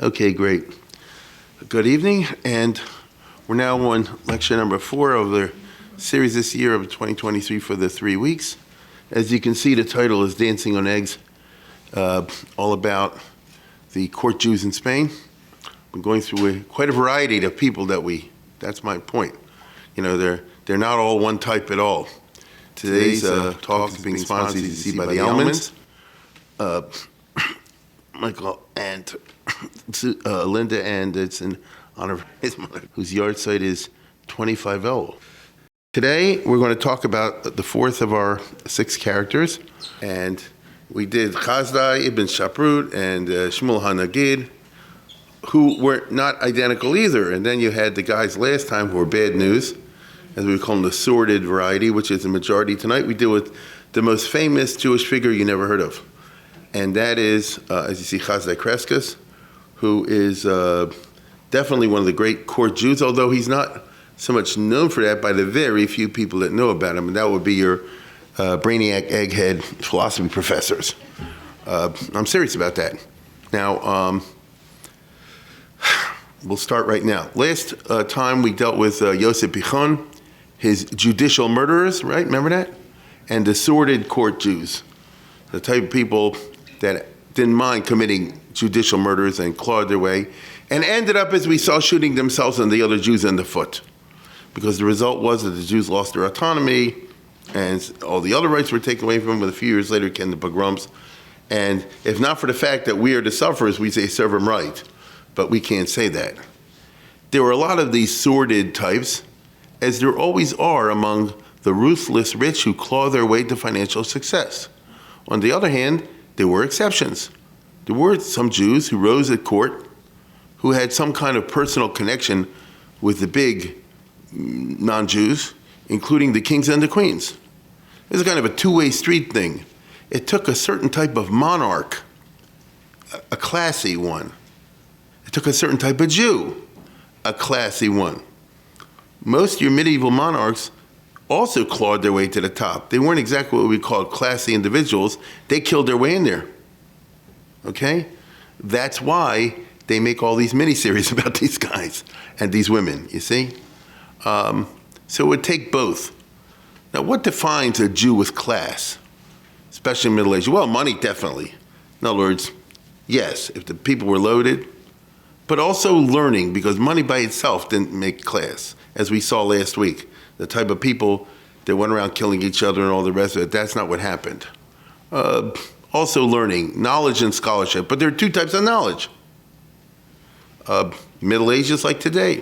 Okay, great. Good evening, and we're now on lecture number 4 of the series this year of 2023 for the 3 weeks. As you can see, the title is Dancing on Eggs, all about the court Jews in Spain. We're going through quite a variety of people that's my point. You know, they're not all one type at all. Today's talk is being sponsored, as you see, by the Elmans, Michael and Linda, and it's in honor of his mother, whose yard site is 25 Elul. Today, we're going to talk about the fourth of our 6 characters, and we did Hasdai, Ibn Shaprut, and Shmuel HaNagid, who were not identical either. And then you had the guys last time who were bad news, as we call them, the sordid variety, which is the majority. Tonight we deal with the most famous Jewish figure you never heard of. And that is, as you see, Hasdai Crescas, who is definitely one of the great court Jews, although he's not so much known for that by the very few people that know about him. And that would be your brainiac, egghead philosophy professors. I'm serious about that. Now, we'll start right now. Last time we dealt with Yosef Pichon, his judicial murderers, right? Remember that? And the sordid court Jews, the type of people that didn't mind committing judicial murders and clawed their way, and ended up, as we saw, shooting themselves and the other Jews in the foot. Because the result was that the Jews lost their autonomy, and all the other rights were taken away from them, but a few years later came the pogroms. And if not for the fact that we are the sufferers, we say serve them right. But we can't say that. There were a lot of these sordid types, as there always are among the ruthless rich who claw their way to financial success. On the other hand, there were exceptions. There were some Jews who rose at court who had some kind of personal connection with the big non-Jews, including the kings and the queens. It was kind of a two-way street thing. It took a certain type of monarch, a classy one. It took a certain type of Jew, a classy one. Most of your medieval monarchs also clawed their way to the top. They weren't exactly what we call classy individuals. They killed their way in there. Okay? That's why they make all these miniseries about these guys and these women, you see? So it would take both. Now, what defines a Jew with class, especially in Middle Age? Well, money, definitely. In other words, yes, if the people were loaded, but also learning, because money by itself didn't make class, as we saw last week. The type of people that went around killing each other and all the rest of it, that's not what happened. Also learning, knowledge and scholarship, but there are 2 types of knowledge. Middle Ages like today.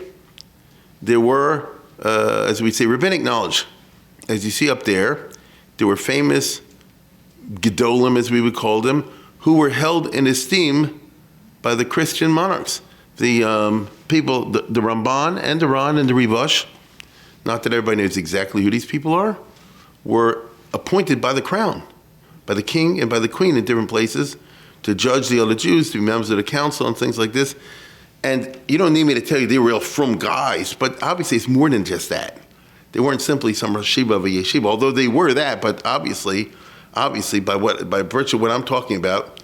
There were, as we say, rabbinic knowledge. As you see up there were famous gedolim, as we would call them, who were held in esteem by the Christian monarchs. The people, the Ramban and the Ran and the Rivash, not that everybody knows exactly who these people are, were appointed by the crown, by the king and by the queen in different places to judge the other Jews, to be members of the council and things like this. And you don't need me to tell you they were real frum guys, but obviously it's more than just that. They weren't simply some Rosh Yeshiva of a yeshiva, although they were that, but obviously by virtue of what I'm talking about,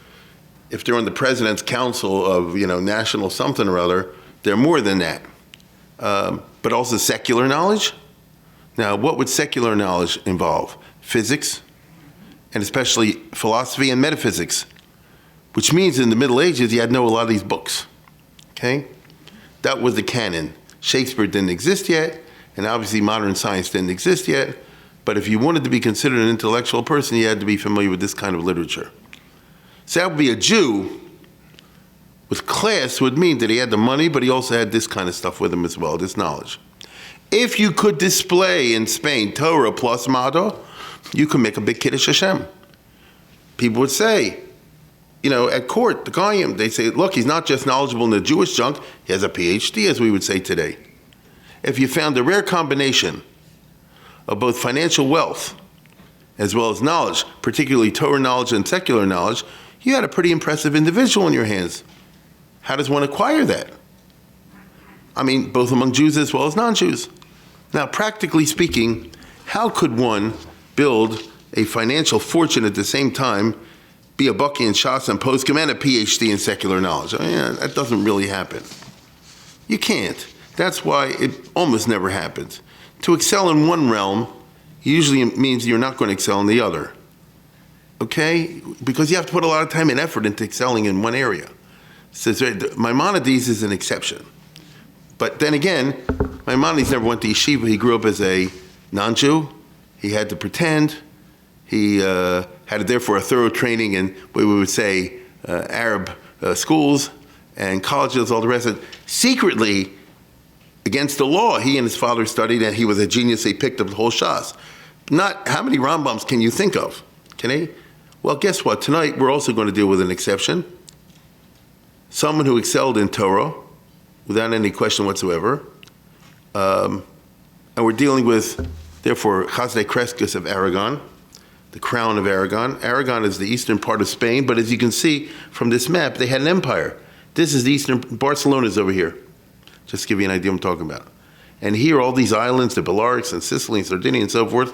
if they're on the president's council of, national something or other, they're more than that. But also secular knowledge. Now, what would secular knowledge involve? Physics, and especially philosophy and metaphysics, which means in the Middle Ages, you had to know a lot of these books, okay? That was the canon. Shakespeare didn't exist yet, and obviously modern science didn't exist yet, but if you wanted to be considered an intellectual person, you had to be familiar with this kind of literature. So that would be a Jew with class would mean that he had the money, but he also had this kind of stuff with him as well, this knowledge. If you could display in Spain Torah plus Mado, you could make a big Kiddush Hashem. People would say, at court, the Goyim, they say, look, he's not just knowledgeable in the Jewish junk, he has a PhD, as we would say today. If you found a rare combination of both financial wealth as well as knowledge, particularly Torah knowledge and secular knowledge, you had a pretty impressive individual in your hands. How does one acquire that? I mean, both among Jews as well as non-Jews. Now, practically speaking, how could one build a financial fortune at the same time be a Bucky in Shas and Post-pogrom and a PhD in secular knowledge. I mean, that doesn't really happen. You can't. That's why it almost never happens. To excel in one realm usually means you're not going to excel in the other. Okay? Because you have to put a lot of time and effort into excelling in one area. So Maimonides is an exception. But then again, Maimonides never went to yeshiva. He grew up as a non-Jew. He had to pretend. He had therefore a thorough training in what we would say Arab schools and colleges, all the rest of it. Secretly, against the law, he and his father studied, and he was a genius. He picked up the whole Shas. Not how many Rambams can you think of? Can he? Well, guess what? Tonight we're also going to deal with an exception. Someone who excelled in Torah, without any question whatsoever. And we're dealing with, therefore, Hasdai Crescas of Aragon, the crown of Aragon. Aragon is the eastern part of Spain, but as you can see from this map, they had an empire. This is the eastern, Barcelona's over here. Just to give you an idea what I'm talking about. And here, all these islands, the Balearics and Sicily and Sardinia and so forth,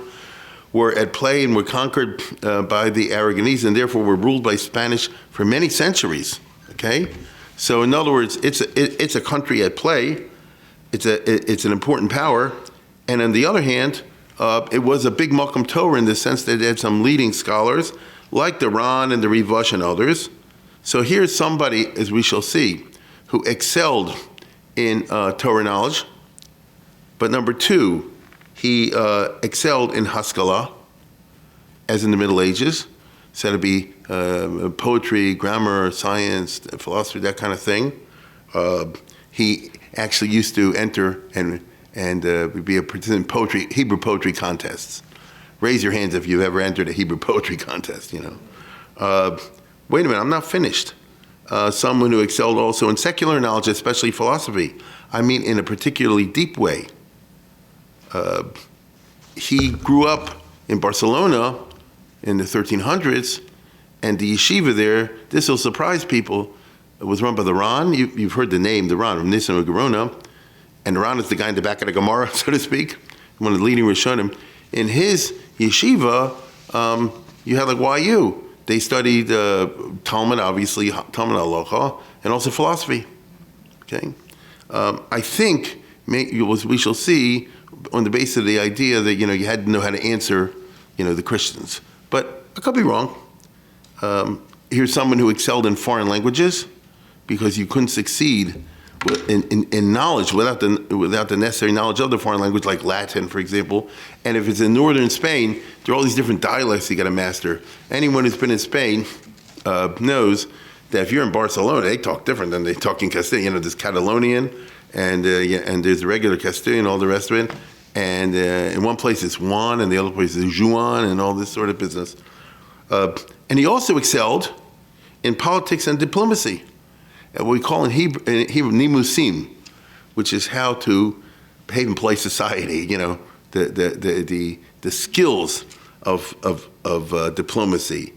were at play and were conquered by the Aragonese, and therefore were ruled by Spanish for many centuries, okay? So in other words, it's a country at play. It's an important power. And on the other hand, it was a big Malkam Torah in the sense that it had some leading scholars, like the Ran and the Rivash and others. So here's somebody, as we shall see, who excelled in Torah knowledge. But number two, he excelled in Haskalah, as in the Middle Ages. Said to be poetry, grammar, science, philosophy, that kind of thing. He actually used to enter and be a participant in poetry, Hebrew poetry contests. Raise your hands if you've ever entered a Hebrew poetry contest, you know. Wait a minute, I'm not finished. Someone who excelled also in secular knowledge, especially philosophy. I mean, in a particularly deep way. He grew up in Barcelona in the 1300s, and the yeshiva there, this will surprise people, it was run by the Ran. You've heard the name, the Ran, from Nisan and Gerona. And the Ran is the guy in the back of the Gemara, so to speak, one of the leading Rishonim. In his yeshiva, you had like YU. They studied Talmud, obviously, Talmud Halacha, and also philosophy. Okay, I think we shall see on the basis of the idea that you had to know how to answer, the Christians. But I could be wrong. Here's someone who excelled in foreign languages, because you couldn't succeed in knowledge without the necessary knowledge of the foreign language, like Latin, for example. And if it's in northern Spain, there are all these different dialects you got to master. Anyone who's been in Spain knows that if you're in Barcelona, they talk different than they talk in Castilian. There's Catalonian, and there's the regular Castilian, all the rest of it. And in one place it's Juan, and the other place is Juan, and all this sort of business. And he also excelled in politics and diplomacy. What we call in Hebrew nimusim, which is how to behave in polite society. The skills of diplomacy,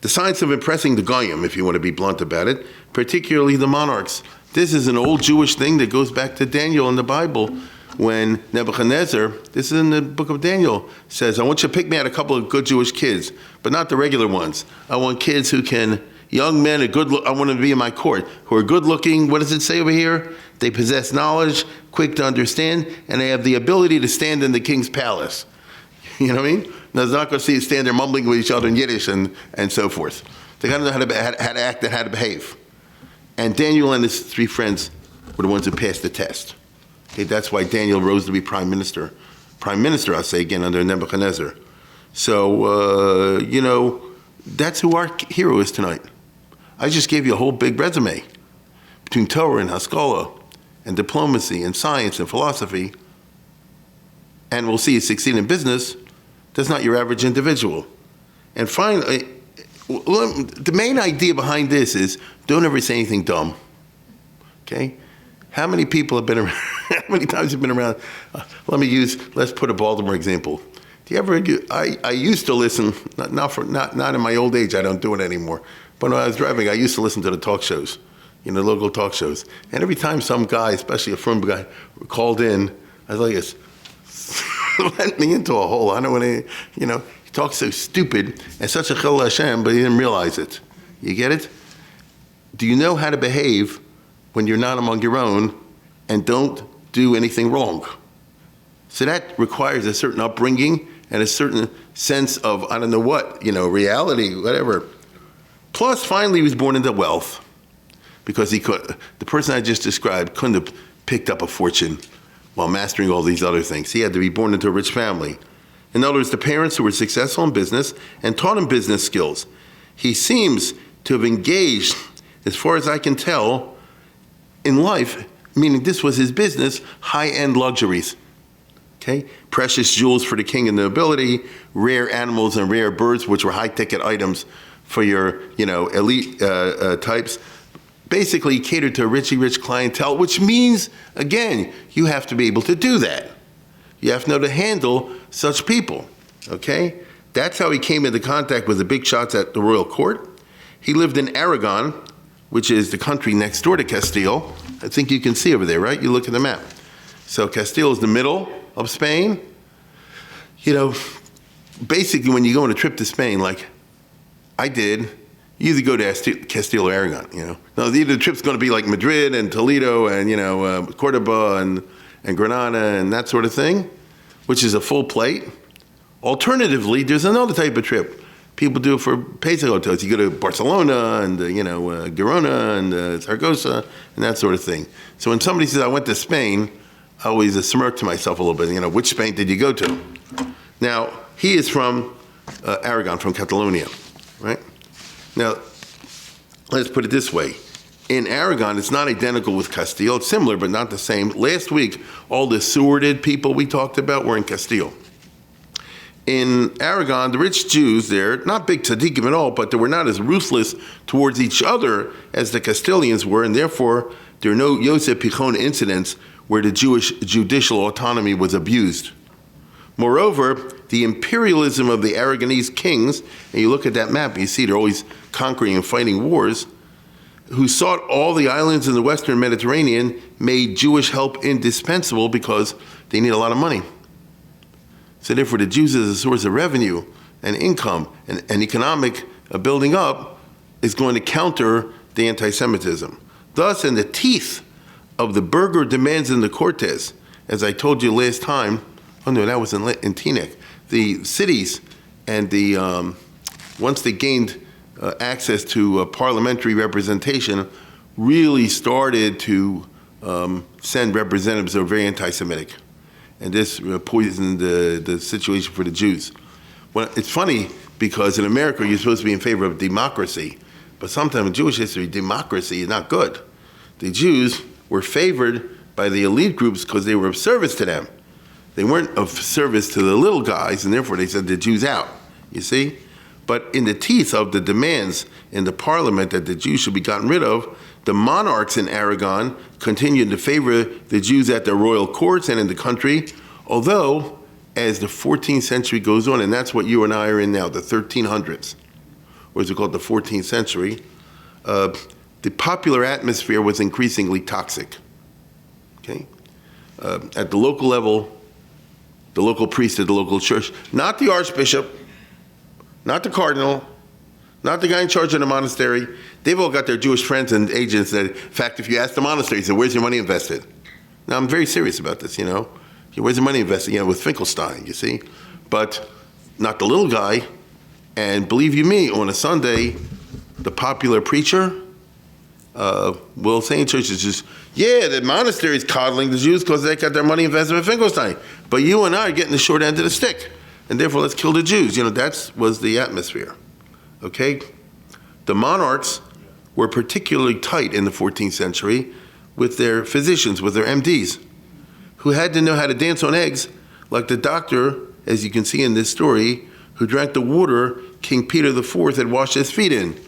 the science of impressing the goyim, if you want to be blunt about it, particularly the monarchs. This is an old Jewish thing that goes back to Daniel in the Bible, when Nebuchadnezzar, this is in the book of Daniel, says, "I want you to pick me out a couple of good Jewish kids, but not the regular ones. I want kids who can." Young men, I want to be in my court, who are good looking. What does it say over here? They possess knowledge, quick to understand, and they have the ability to stand in the king's palace. You know what I mean? Now, they're not going to see you stand there mumbling with each other in Yiddish and so forth. They got to know how to act and how to behave. And Daniel and his three friends were the ones who passed the test. Okay, that's why Daniel rose to be prime minister. Prime minister, I'll say again, under Nebuchadnezzar. So, that's who our hero is tonight. I just gave you a whole big resume between Torah and Haskalah and diplomacy and science and philosophy. And we'll see you succeed in business. That's not your average individual. And finally, the main idea behind this is don't ever say anything dumb. Okay? How many people have been around? How many times have you been around? Let's put a Baltimore example. Do you ever? I used to listen. Not in my old age. I don't do it anymore. But when I was driving, I used to listen to the talk shows, local talk shows. And every time some guy, especially a firm guy, called in, I was like, "This went me into a hole. I don't want to, he talks so stupid and such a chil Hashem, but he didn't realize it." You get it? Do you know how to behave when you're not among your own and don't do anything wrong? So that requires a certain upbringing and a certain sense of, I don't know what, reality, whatever. Plus, finally, he was born into wealth because the person I just described couldn't have picked up a fortune while mastering all these other things. He had to be born into a rich family. In other words, the parents who were successful in business and taught him business skills. He seems to have engaged, as far as I can tell, in life, meaning this was his business, high-end luxuries. Okay? Precious jewels for the king and nobility, rare animals and rare birds, which were high-ticket items for your, elite types. Basically catered to a rich clientele, which means, again, you have to be able to do that. You have to know to handle such people, okay? That's how he came into contact with the big shots at the royal court. He lived in Aragon, which is the country next door to Castile. I think you can see over there, right? You look at the map. So Castile is the middle of Spain. Basically when you go on a trip to Spain, like I did, you either go to Castile or Aragon, Now, either the trip's going to be like Madrid and Toledo and, Cordoba and Granada and that sort of thing, which is a full plate. Alternatively, there's another type of trip. People do it for Pesa hotels. You go to Barcelona and, Girona and Zaragoza and that sort of thing. So when somebody says, I went to Spain, I always smirk to myself a little bit, which Spain did you go to? Now, he is from Aragon, from Catalonia, right? Now, let's put it this way. In Aragon, it's not identical with Castile. It's similar, but not the same. Last week, all the sordid people we talked about were in Castile. In Aragon, the rich Jews there, not big tzaddikim at all, but they were not as ruthless towards each other as the Castilians were, and therefore, there are no Yosef Pichon incidents where the Jewish judicial autonomy was abused. Moreover, the imperialism of the Aragonese kings, and you look at that map, you see they're always conquering and fighting wars, who sought all the islands in the Western Mediterranean, made Jewish help indispensable because they need a lot of money. So therefore, the Jews as a source of revenue and income and economic building up is going to counter the anti-Semitism. Thus, in the teeth of the burgher demands in the Cortes, as I told you last time, oh no, that was in Teaneck, the cities and once they gained access to parliamentary representation, really started to send representatives that were very anti-Semitic. And this poisoned the situation for the Jews. Well, it's funny because in America you're supposed to be in favor of democracy, but sometimes in Jewish history, democracy is not good. The Jews were favored by the elite groups because they were of service to them. They weren't of service to the little guys, and therefore they sent the Jews out, you see? But in the teeth of the demands in the parliament that the Jews should be gotten rid of, the monarchs in Aragon continued to favor the Jews at their royal courts and in the country, although as the 14th century goes on, and that's what you and I are in now, the 1300s, or as we call it, the 14th century, the popular atmosphere was increasingly toxic, okay? At the local level, the local priest at the local church, not the archbishop, not the cardinal, not the guy in charge of the monastery. They've all got their Jewish friends and agents that, in fact, if you ask the monastery, they say, where's your money invested? Now, I'm very serious about this, Where's your money invested? With Finkelstein, you see? But not the little guy. And believe you me, on a Sunday, the popular preacher will say in churches just, yeah, the monastery is coddling the Jews because they got their money invested in Finkelstein. But you and I are getting the short end of the stick. And therefore, let's kill the Jews. That was the atmosphere. Okay? The monarchs were particularly tight in the 14th century with their physicians, with their MDs, who had to know how to dance on eggs, like the doctor, as you can see in this story, who drank the water King Peter IV had washed his feet in.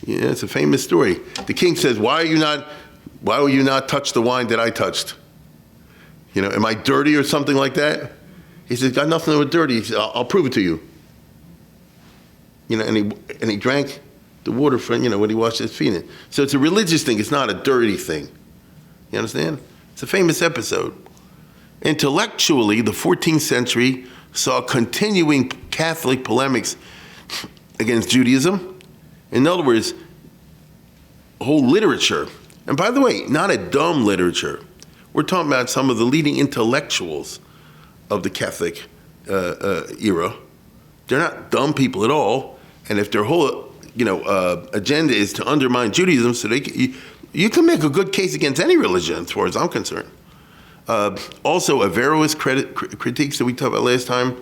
Yeah, it's a famous story. The king says, why will you not touch the wine that I touched? Am I dirty or something like that? He says, got nothing to do with dirty. He says, I'll prove it to you. And he drank the water from, when he washed his feet in. So it's a religious thing. It's not a dirty thing. You understand? It's a famous episode. Intellectually, the 14th century saw continuing Catholic polemics against Judaism. In other words, whole literature. And by the way, not a dumb literature. We're talking about some of the leading intellectuals of the Catholic era. They're not dumb people at all. And if their whole agenda is to undermine Judaism, so you can make a good case against any religion, as far as I'm concerned. Also, Averroes critiques that we talked about last time,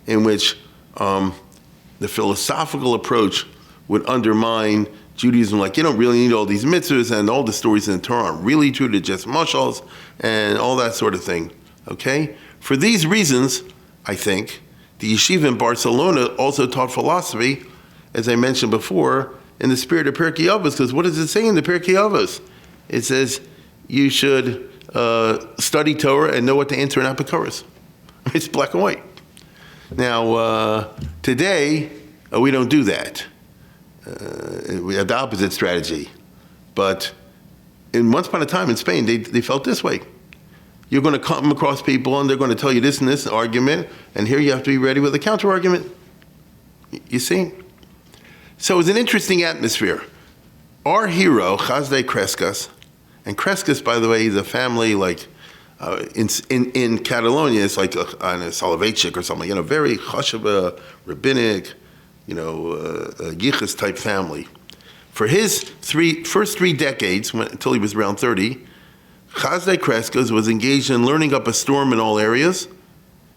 in which the philosophical approach would undermine Judaism, like you don't really need all these mitzvahs, and all the stories in the Torah aren't really true, they're just mashals, and all that sort of thing, okay? For these reasons, I think, the yeshiva in Barcelona also taught philosophy, as I mentioned before, in the spirit of Pirkei Avos, because what does it say in the Pirkei Avos? It says you should study Torah and know what to answer in Apikoros. It's black and white. Now, today, we don't do that. We have the opposite strategy. But once upon a time in Spain, they felt this way. You're going to come across people and they're going to tell you this and this argument, and here you have to be ready with a counter-argument. You see? So it's an interesting atmosphere. Our hero, Hasdai Crescas, and Crescas, by the way, is a family like in Catalonia, it's like a Soloveitchik or something, very chashuva, rabbinic, yichus type family. For his first three decades, until he was around 30, Hasdai Crescas was engaged in learning up a storm in all areas,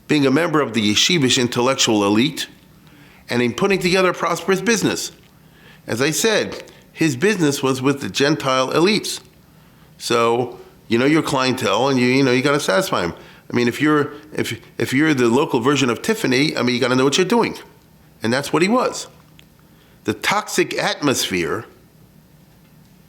being a member of the yeshivish intellectual elite, and in putting together a prosperous business. As I said, his business was with the Gentile elites. So, your clientele, and you got to satisfy them. I mean, if you're the local version of Tiffany, you got to know what you're doing. And that's what he was. The toxic atmosphere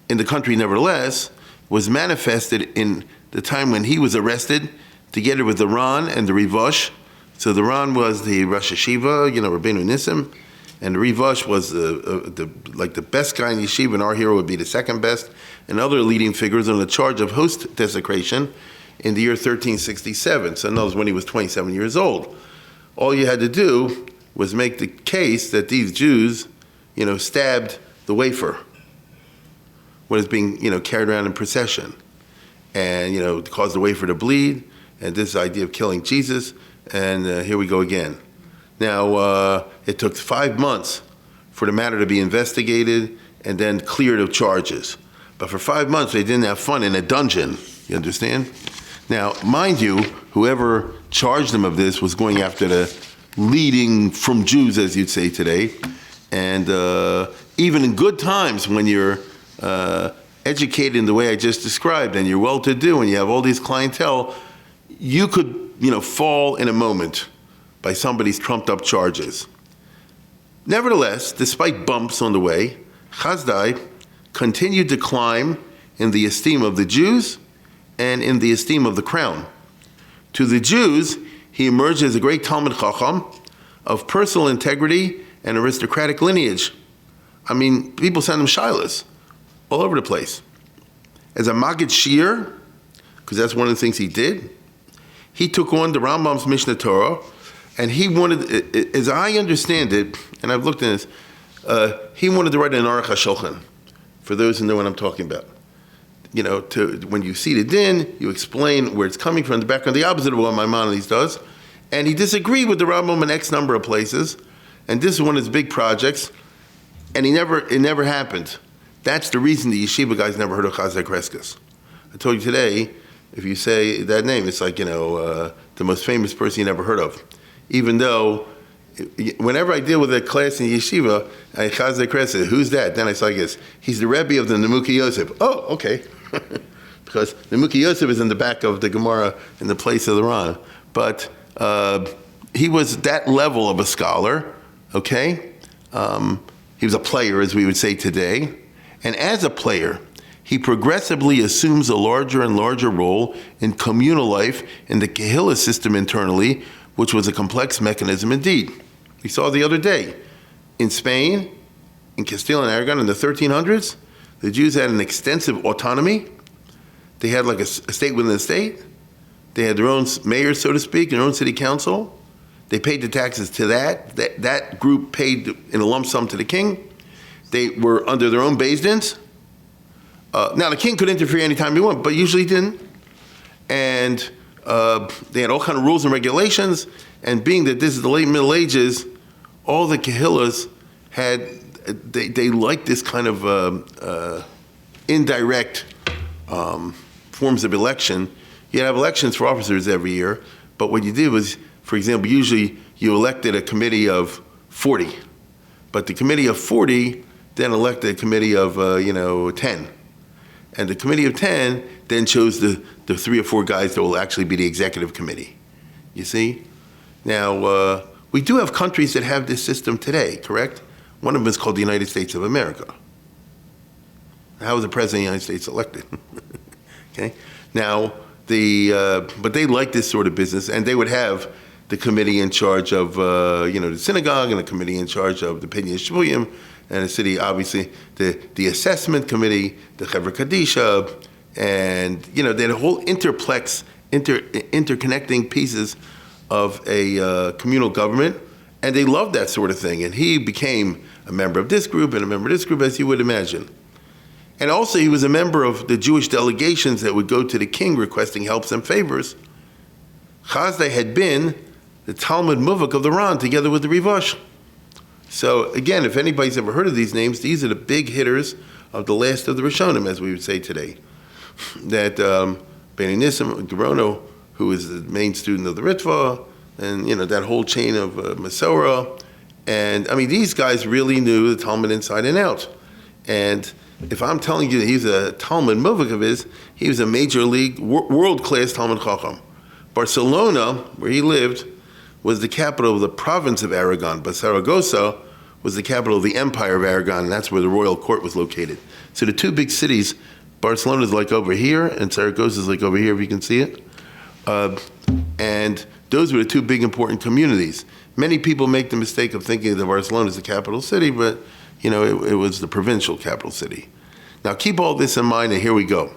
in the country, nevertheless, was manifested in the time when he was arrested, together with the Ran and the Rivosh. So the Ran was the Rosh Yeshiva, Rabbeinu Nissim, and the Rivosh was the best guy in yeshiva, and our hero would be the second best, and other leading figures on the charge of host desecration in the year 1367. So that was when he was 27 years old. All you had to do was make the case that these Jews, stabbed the wafer when it's being, carried around in procession, and, caused the wafer to bleed, and this idea of killing Jesus, and here we go again. Now, it took 5 months for the matter to be investigated and then cleared of charges. But for 5 months, they didn't have fun in a dungeon, you understand? Now, mind you, whoever charged them of this was going after the leading from Jews, as you'd say today. And even in good times, when you're educated in the way I just described, and you're well-to-do, and you have all these clientele, you could, fall in a moment by somebody's trumped-up charges. Nevertheless, despite bumps on the way, Hasdai continued to climb in the esteem of the Jews and in the esteem of the crown. To the Jews, he emerged as a great Talmid Chacham of personal integrity and aristocratic lineage. People sent him shilas all over the place. As a Maggid Shir, because that's one of the things he did, he took on the Rambam's Mishnah Torah, and he wanted, as I understand it, and I've looked at this, he wanted to write an Aruch HaShulchan, for those who know what I'm talking about. When you see the din, you explain where it's coming from, the background, the opposite of what Maimonides does. And he disagreed with the Rambam in X number of places, and this is one of his big projects, and it never happened. That's the reason the yeshiva guys never heard of Hasdai Crescas. I told you today, if you say that name, it's like, the most famous person you never heard of. Even though, whenever I deal with a class in yeshiva, I Hasdai Crescas, who's that? Then I say, I guess, he's the Rebbe of the Nemuki Yosef. Oh, okay. Because Nemuki Yosef is in the back of the Gemara in the place of the Ran. But he was that level of a scholar, okay? He was a player, as we would say today. And as a player, he progressively assumes a larger and larger role in communal life in the Kehillah system internally, which was a complex mechanism indeed. We saw the other day, in Spain, in Castile and Aragon in the 1300s, the Jews had an extensive autonomy. They had like a state within a state. They had their own mayor, so to speak, their own city council. They paid the taxes to that group paid in a lump sum to the king. They were under their own Beis Dins. Now, the king could interfere anytime he wanted, but usually he didn't. And they had all kind of rules and regulations. And being that this is the late Middle Ages, all the Kahillas they liked this kind of indirect forms of election. You'd have elections for officers every year, but what you did was, for example, usually you elected a committee of 40, but the committee of 40 then elected a committee of 10. And the committee of 10 then chose the 3 or 4 guys that will actually be the executive committee. You see? Now, we do have countries that have this system today, correct? One of them is called the United States of America. How was the president of the United States elected? Okay? Now, but they like this sort of business, and they would have the committee in charge of, the synagogue, and the committee in charge of the Pinyan Shvuyim, and the city, obviously, the assessment committee, the Chevra Kadisha, and, they had a whole interconnecting pieces of a communal government, and they loved that sort of thing. And he became a member of this group and a member of this group, as you would imagine. And also, he was a member of the Jewish delegations that would go to the king requesting helps and favors. Hasdai had been the Talmud Muvak of the Ran, together with the Rivash. So again, if anybody's ever heard of these names, these are the big hitters of the last of the Rishonim, as we would say today. That Beni Nissim, Gerono, who is the main student of the Ritva, and that whole chain of Masorah. And I mean, these guys really knew the Talmud inside and out. And if I'm telling you that he's a Talmud Muvak of his, he was a major league, world-class Talmud Chacham. Barcelona, where he lived, was the capital of the province of Aragon, but Saragossa was the capital of the Empire of Aragon, and that's where the royal court was located. So the two big cities, Barcelona is like over here, and Saragossa is like over here, if you can see it. And those were the two big important communities. Many people make the mistake of thinking that Barcelona is the capital city, but it was the provincial capital city. Now keep all this in mind, and here we go.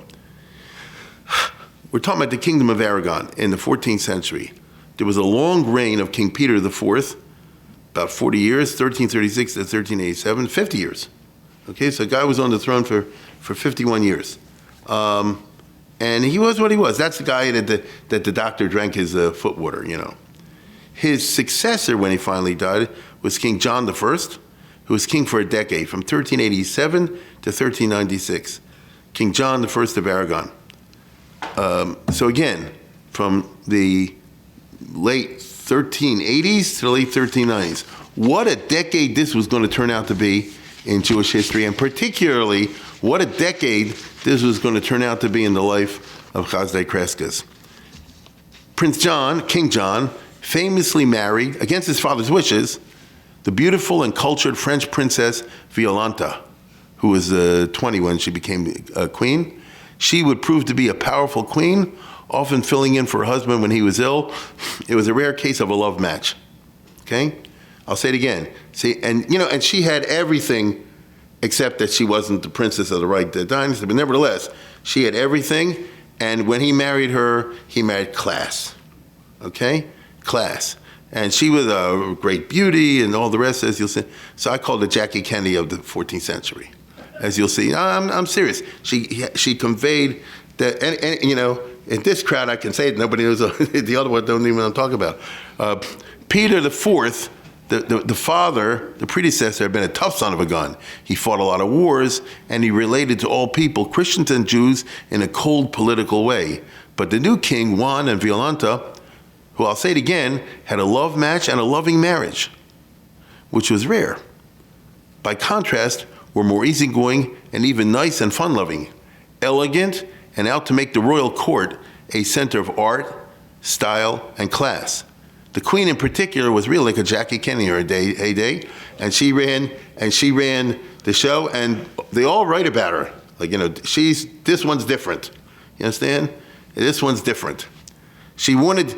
We're talking about the kingdom of Aragon in the 14th century. There was a long reign of King Peter IV, about 40 years, 1336 to 1387, 50 years. Okay, so a guy was on the throne for 51 years. And he was what he was. That's the guy that the doctor drank his foot water, His successor, when he finally died, was King John I, who was king for a decade, from 1387 to 1396. King John I of Aragon. So again, from the late 1380s to the late 1390s. What a decade this was going to turn out to be in Jewish history, and particularly what a decade this was going to turn out to be in the life of Hasdai Crescas. Prince John, King John, famously married, against his father's wishes, the beautiful and cultured French princess Violante, who was 20 when she became a queen. She would prove to be a powerful queen, often filling in for her husband when he was ill. It was a rare case of a love match. Okay? I'll say it again. See, and she had everything except that she wasn't the princess of the right dynasty, but nevertheless, she had everything, and when he married her, he married class. Okay? Class. And she was a great beauty and all the rest, as you'll see. So I call her Jackie Kennedy of the 14th century, as you'll see. I'm serious. She conveyed that, and in this crowd, I can say it, nobody knows, the other one don't even know what I'm talking about. Peter IV, the father, the predecessor, had been a tough son of a gun. He fought a lot of wars, and he related to all people, Christians and Jews, in a cold political way. But the new king, Juan and Violante, who I'll say it again, had a love match and a loving marriage, which was rare. By contrast, were more easygoing and even nice and fun-loving, elegant, and out to make the royal court a center of art, style, and class. The queen in particular was really like a Jackie Kennedy in her heyday, and she ran the show, and they all write about her. Like, this one's different. You understand? This one's different. She wanted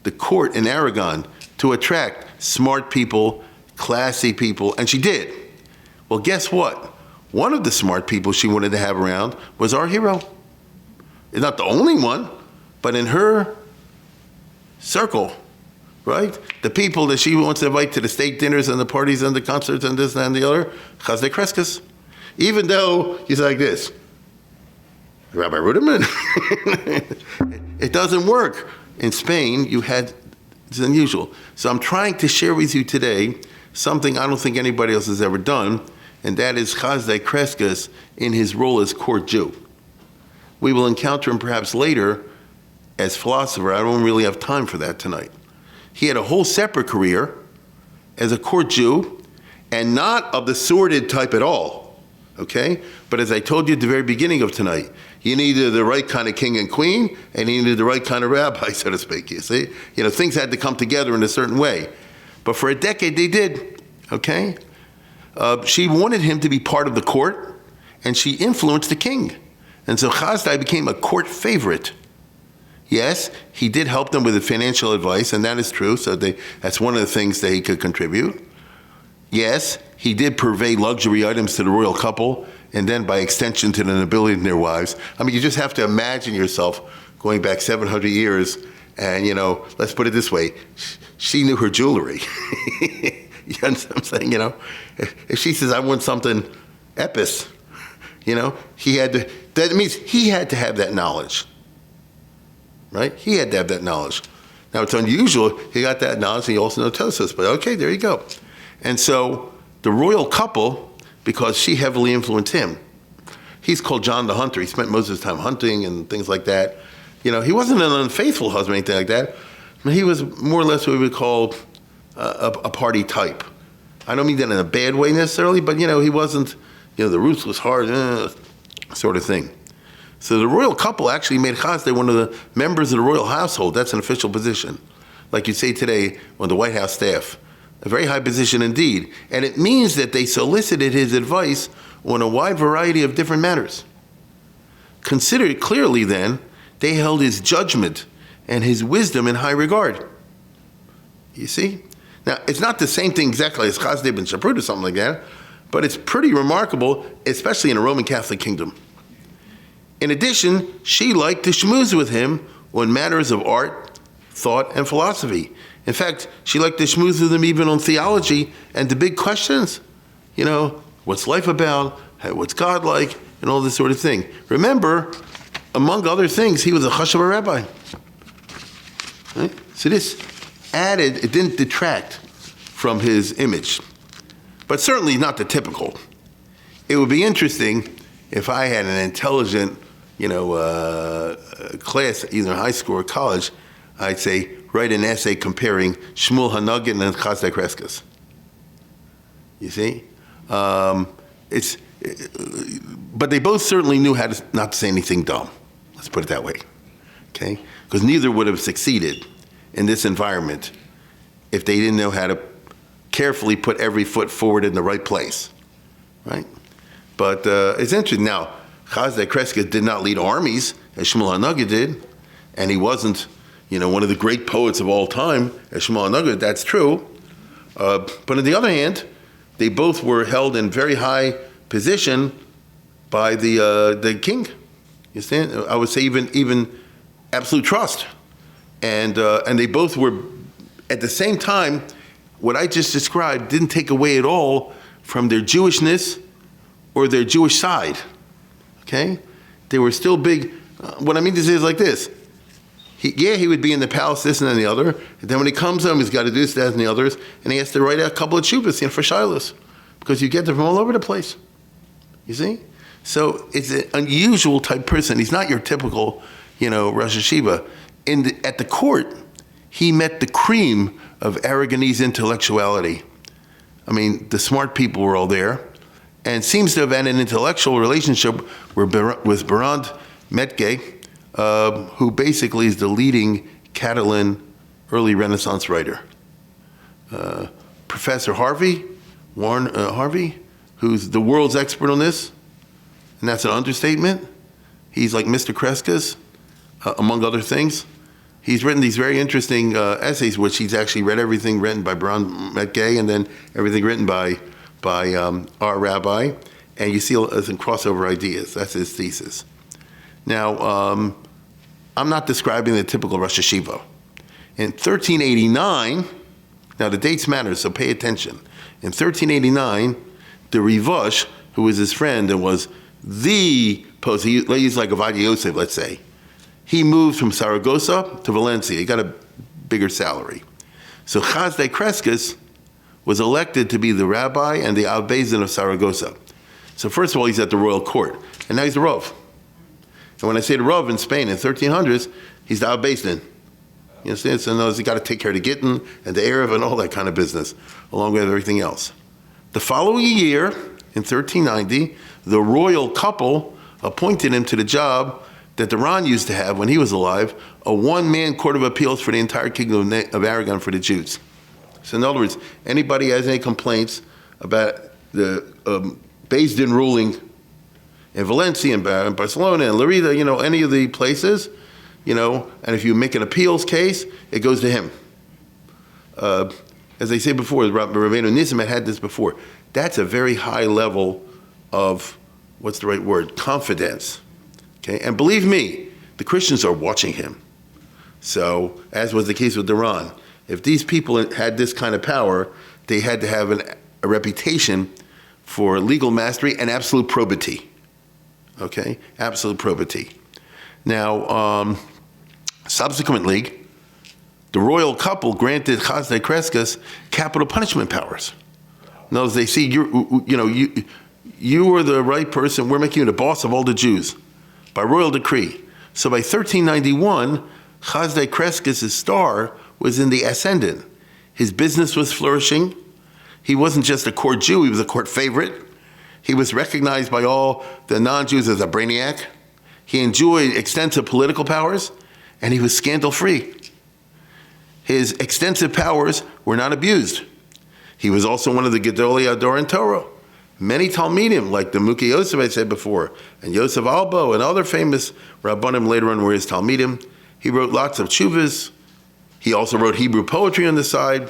the court in Aragon to attract smart people, classy people, and she did. Well, guess what? One of the smart people she wanted to have around was our hero. It's not the only one, but in her circle, right? The people that she wants to invite to the state dinners and the parties and the concerts and this and the other, Hasdai Crescas. Even though he's like this. Rabbi Ruderman. It doesn't work. In Spain, it's unusual. So I'm trying to share with you today something I don't think anybody else has ever done, and that is Hasdai Crescas in his role as court Jew. We will encounter him perhaps later as philosopher. I don't really have time for that tonight. He had a whole separate career as a court Jew, and not of the sordid type at all, okay? But as I told you at the very beginning of tonight, you needed the right kind of king and queen, and you needed the right kind of rabbi, so to speak, you see? Things had to come together in a certain way. But for a decade, they did, okay? She wanted him to be part of the court, and she influenced the king. And so Hasdai became a court favorite. Yes, he did help them with the financial advice, and that is true, so that's one of the things that he could contribute. Yes, he did purvey luxury items to the royal couple, and then by extension to the nobility and their wives. I mean, you just have to imagine yourself going back 700 years, and, let's put it this way, she knew her jewelry. You understand what I'm saying, If she says, I want something epis, that means he had to have that knowledge. Right? He had to have that knowledge. Now, it's unusual. He got that knowledge, and he also knows Tosos. But okay, there you go. And so the royal couple, because she heavily influenced him, he's called John the Hunter. He spent most of his time hunting and things like that. He wasn't an unfaithful husband or anything like that. I mean, he was more or less what we would call a party type. I don't mean that in a bad way necessarily, but, he wasn't, the ruthless, hard, sort of thing. So the royal couple actually made Hasdai one of the members of the royal household. That's an official position. Like you say today on the White House staff. A very high position indeed. And it means that they solicited his advice on a wide variety of different matters. Considered clearly then, they held his judgment and his wisdom in high regard. You see? Now, it's not the same thing exactly as Hasdai ben Shaprut or something like that, but it's pretty remarkable, especially in a Roman Catholic kingdom. In addition, she liked to schmooze with him on matters of art, thought, and philosophy. In fact, she liked to schmooze with him even on theology and the big questions. What's life about? What's God like? And all this sort of thing. Remember, among other things, he was a chashuv rabbi. Right? So this it didn't detract from his image. But certainly not the typical. It would be interesting if I had an intelligent class, either in high school or college, I'd say, write an essay comparing Shmuel Hanagin and Hasdai Crescas. You see? But they both certainly knew how not to say anything dumb. Let's put it that way. Okay? Because neither would have succeeded in this environment if they didn't know how to carefully put every foot forward in the right place. Right? But it's interesting. Now, Hasdai Crescas did not lead armies as Shmuel Hanagin did, and he wasn't, one of the great poets of all time as Shmuel Hanagin. That's true. But on the other hand, they both were held in very high position by the king. You understand? I would say even absolute trust, and they both were at the same time. What I just described didn't take away at all from their Jewishness or their Jewish side. Okay? They were still big. What I mean to say is like this. He would be in the palace, this and then the other. And then when he comes home, he's got to do this, that, and the others. And he has to write out a couple of tshuvas for shilas. Because you get them from all over the place. You see? So it's an unusual type person. He's not your typical, Rosh Hashiva. At the court, he met the cream of Aragonese intellectuality. I mean, the smart people were all there. And seems to have had an intellectual relationship with Berand Metge, who basically is the leading Catalan early Renaissance writer. Professor Warren Harvey, who's the world's expert on this, and that's an understatement. He's like Mr. Crescas, among other things. He's written these very interesting essays, which he's actually read everything written by Berand Metge, and then everything written by our rabbi, and you see some crossover ideas. That's his thesis. Now, I'm not describing the typical Rosh Hashiva. In 1389, now the dates matter, so pay attention. In 1389, the Rivush, who was his friend and was the post, he's like Ovadia Yosef, let's say. He moved from Saragossa to Valencia. He got a bigger salary. So Hasdai Crescas was elected to be the rabbi and the Al-Bezin of Saragossa. So first of all, he's at the royal court, and now he's the Rav. And when I say the Rav in Spain in 1300s, he's the Al-Bezin. You understand? So in other words, he got to take care of the Gittin and the Erev and all that kind of business, along with everything else. The following year, in 1390, the royal couple appointed him to the job that the Ron used to have when he was alive, a one-man court of appeals for the entire kingdom of Aragon for the Jews. So in other words, anybody has any complaints about the Beis Din ruling in Valencia and Barcelona and Lerida, any of the places, and if you make an appeals case, it goes to him. As I said before, Rabbeinu Nissim had this before. That's a very high level of, what's the right word, confidence. Okay, and believe me, the Christians are watching him. So, as was the case with Iran, if these people had this kind of power, they had to have a reputation for legal mastery and absolute probity. Okay, absolute probity. Now, subsequently, the royal couple granted Hasdai Crescas capital punishment powers. In other words, they see you are the right person. We're making you the boss of all the Jews by royal decree. So by 1391, Hasdai Crescas' star was in the ascendant. His business was flourishing. He wasn't just a court Jew, he was a court favorite. He was recognized by all the non-Jews as a brainiac. He enjoyed extensive political powers, and he was scandal-free. His extensive powers were not abused. He was also one of the Gedolei Ador in Torah. Many Talmidim, like the Muki Yosef I said before, and Yosef Albo and other famous Rabbanim later on were his Talmidim. He wrote lots of tshuvas. He also wrote Hebrew poetry on the side.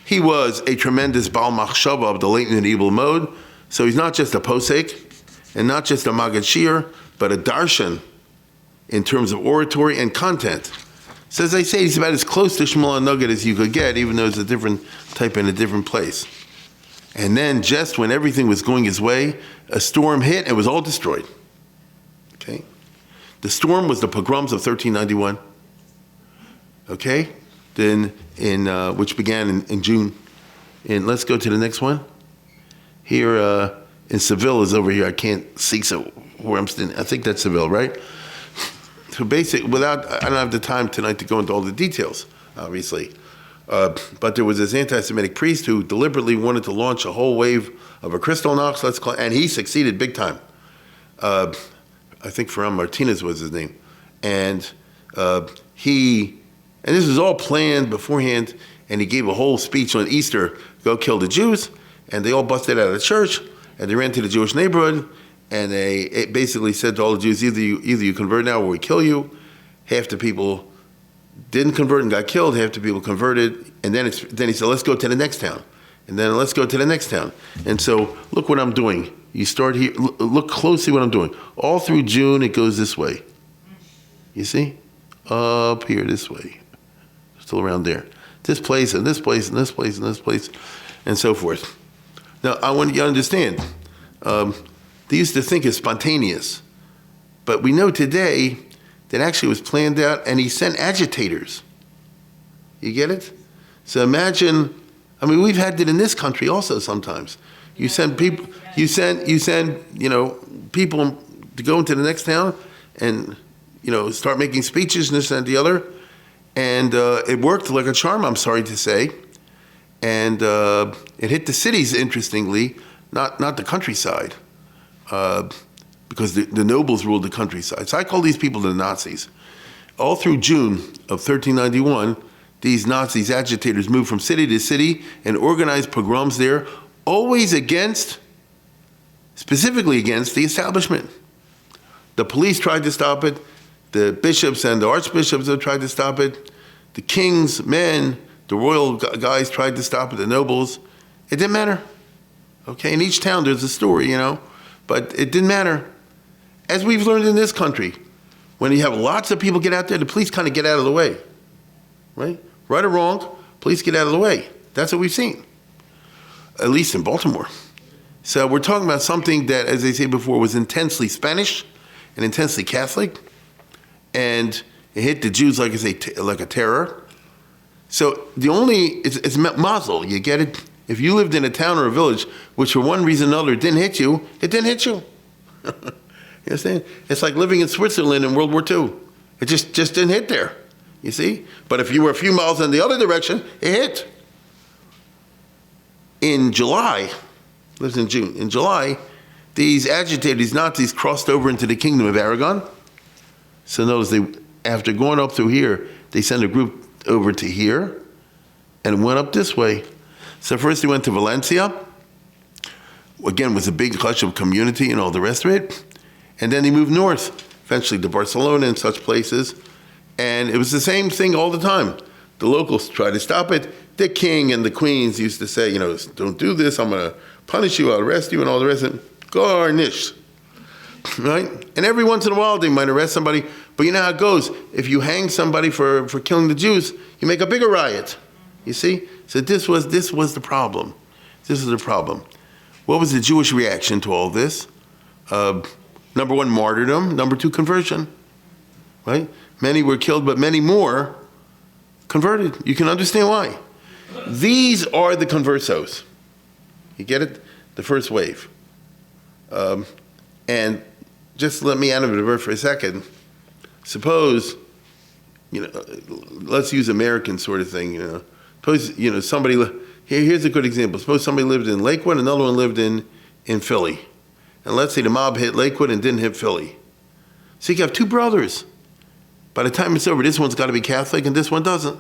He was a tremendous Baal Machshava of the late medieval mode. So he's not just a posek and not just a Maggid Shir, but a darshan in terms of oratory and content. So as I say, he's about as close to Shmuel HaNugget as you could get, even though it's a different type in a different place. And then just when everything was going his way, a storm hit and it was all destroyed. Okay? The storm was the pogroms of 1391. Okay? Then which began in June. And let's go to the next one. Here in Seville is over here. I can't see so where I'm standing. I think that's Seville, right? So basically, I don't have the time tonight to go into all the details, obviously. But there was this anti-Semitic priest who deliberately wanted to launch a whole wave of a Kristallnacht, let's call it, and he succeeded big time. I think Ferran Martinez was his name. And this was all planned beforehand, and he gave a whole speech on Easter, go kill the Jews, and they all busted out of the church, and they ran to the Jewish neighborhood, and they basically said to all the Jews, either you convert now or we kill you. Half the people didn't convert and got killed, half the people converted, and then he said, let's go to the next town. And then let's go to the next town. And so look what I'm doing. You start here, look closely what I'm doing. All through June, it goes this way. You see? Up here, this way. Still around there. This place, and this place, and this place, and this place, and so forth. Now, I want you to understand, they used to think it's spontaneous. But we know today that actually was planned out, and he sent agitators. You get it? So imagine, we've had it in this country also sometimes. You send people, people to go into the next town and, start making speeches and this and the other. And it worked like a charm, I'm sorry to say. And it hit the cities, interestingly, not the countryside, because the nobles ruled the countryside. So I call these people the Nazis. All through June of 1391, these Nazis, agitators, moved from city to city and organized pogroms there, always specifically against the establishment. The police tried to stop it. The bishops and the archbishops have tried to stop it. The king's men, the royal guys tried to stop it, the nobles. It didn't matter. Okay, in each town there's a story, but it didn't matter. As we've learned in this country, when you have lots of people get out there, the police kind of get out of the way, right? Right or wrong, police get out of the way. That's what we've seen, at least in Baltimore. So we're talking about something that, as I said before, was intensely Spanish and intensely Catholic, and it hit the Jews, like I say, like a terror. So it's mazel, you get it? If you lived in a town or a village, which for one reason or another it didn't hit you, it didn't hit you. You understand? It's like living in Switzerland in World War II. It just didn't hit there, you see? But if you were a few miles in the other direction, it hit. In July, lives in June, in July, these agitated, these Nazis crossed over into the kingdom of Aragon. So notice after going up through here, they sent a group over to here and went up this way. So first they went to Valencia, again was a big hush of community and all the rest of it, and then they moved north, eventually to Barcelona and such places, and it was the same thing all the time. The locals tried to stop it. The king and the queens used to say, don't do this, I'm going to punish you, I'll arrest you, and all the rest of it. Garnish, right? And every once in a while they might arrest somebody, but you know how it goes. If you hang somebody for killing the Jews, you make a bigger riot, you see? So this was the problem. This is the problem. What was the Jewish reaction to all this? Number one, martyrdom. Number two, conversion, right? Many were killed, but many more converted. You can understand why. These are the conversos. You get it? The first wave. And just let me animadvert for a second. Suppose, let's use American sort of thing, Suppose, somebody, here's a good example. Suppose somebody lived in Lakewood, another one lived in Philly. And let's say the mob hit Lakewood and didn't hit Philly. So you have two brothers. By the time it's over, this one's got to be Catholic and this one doesn't.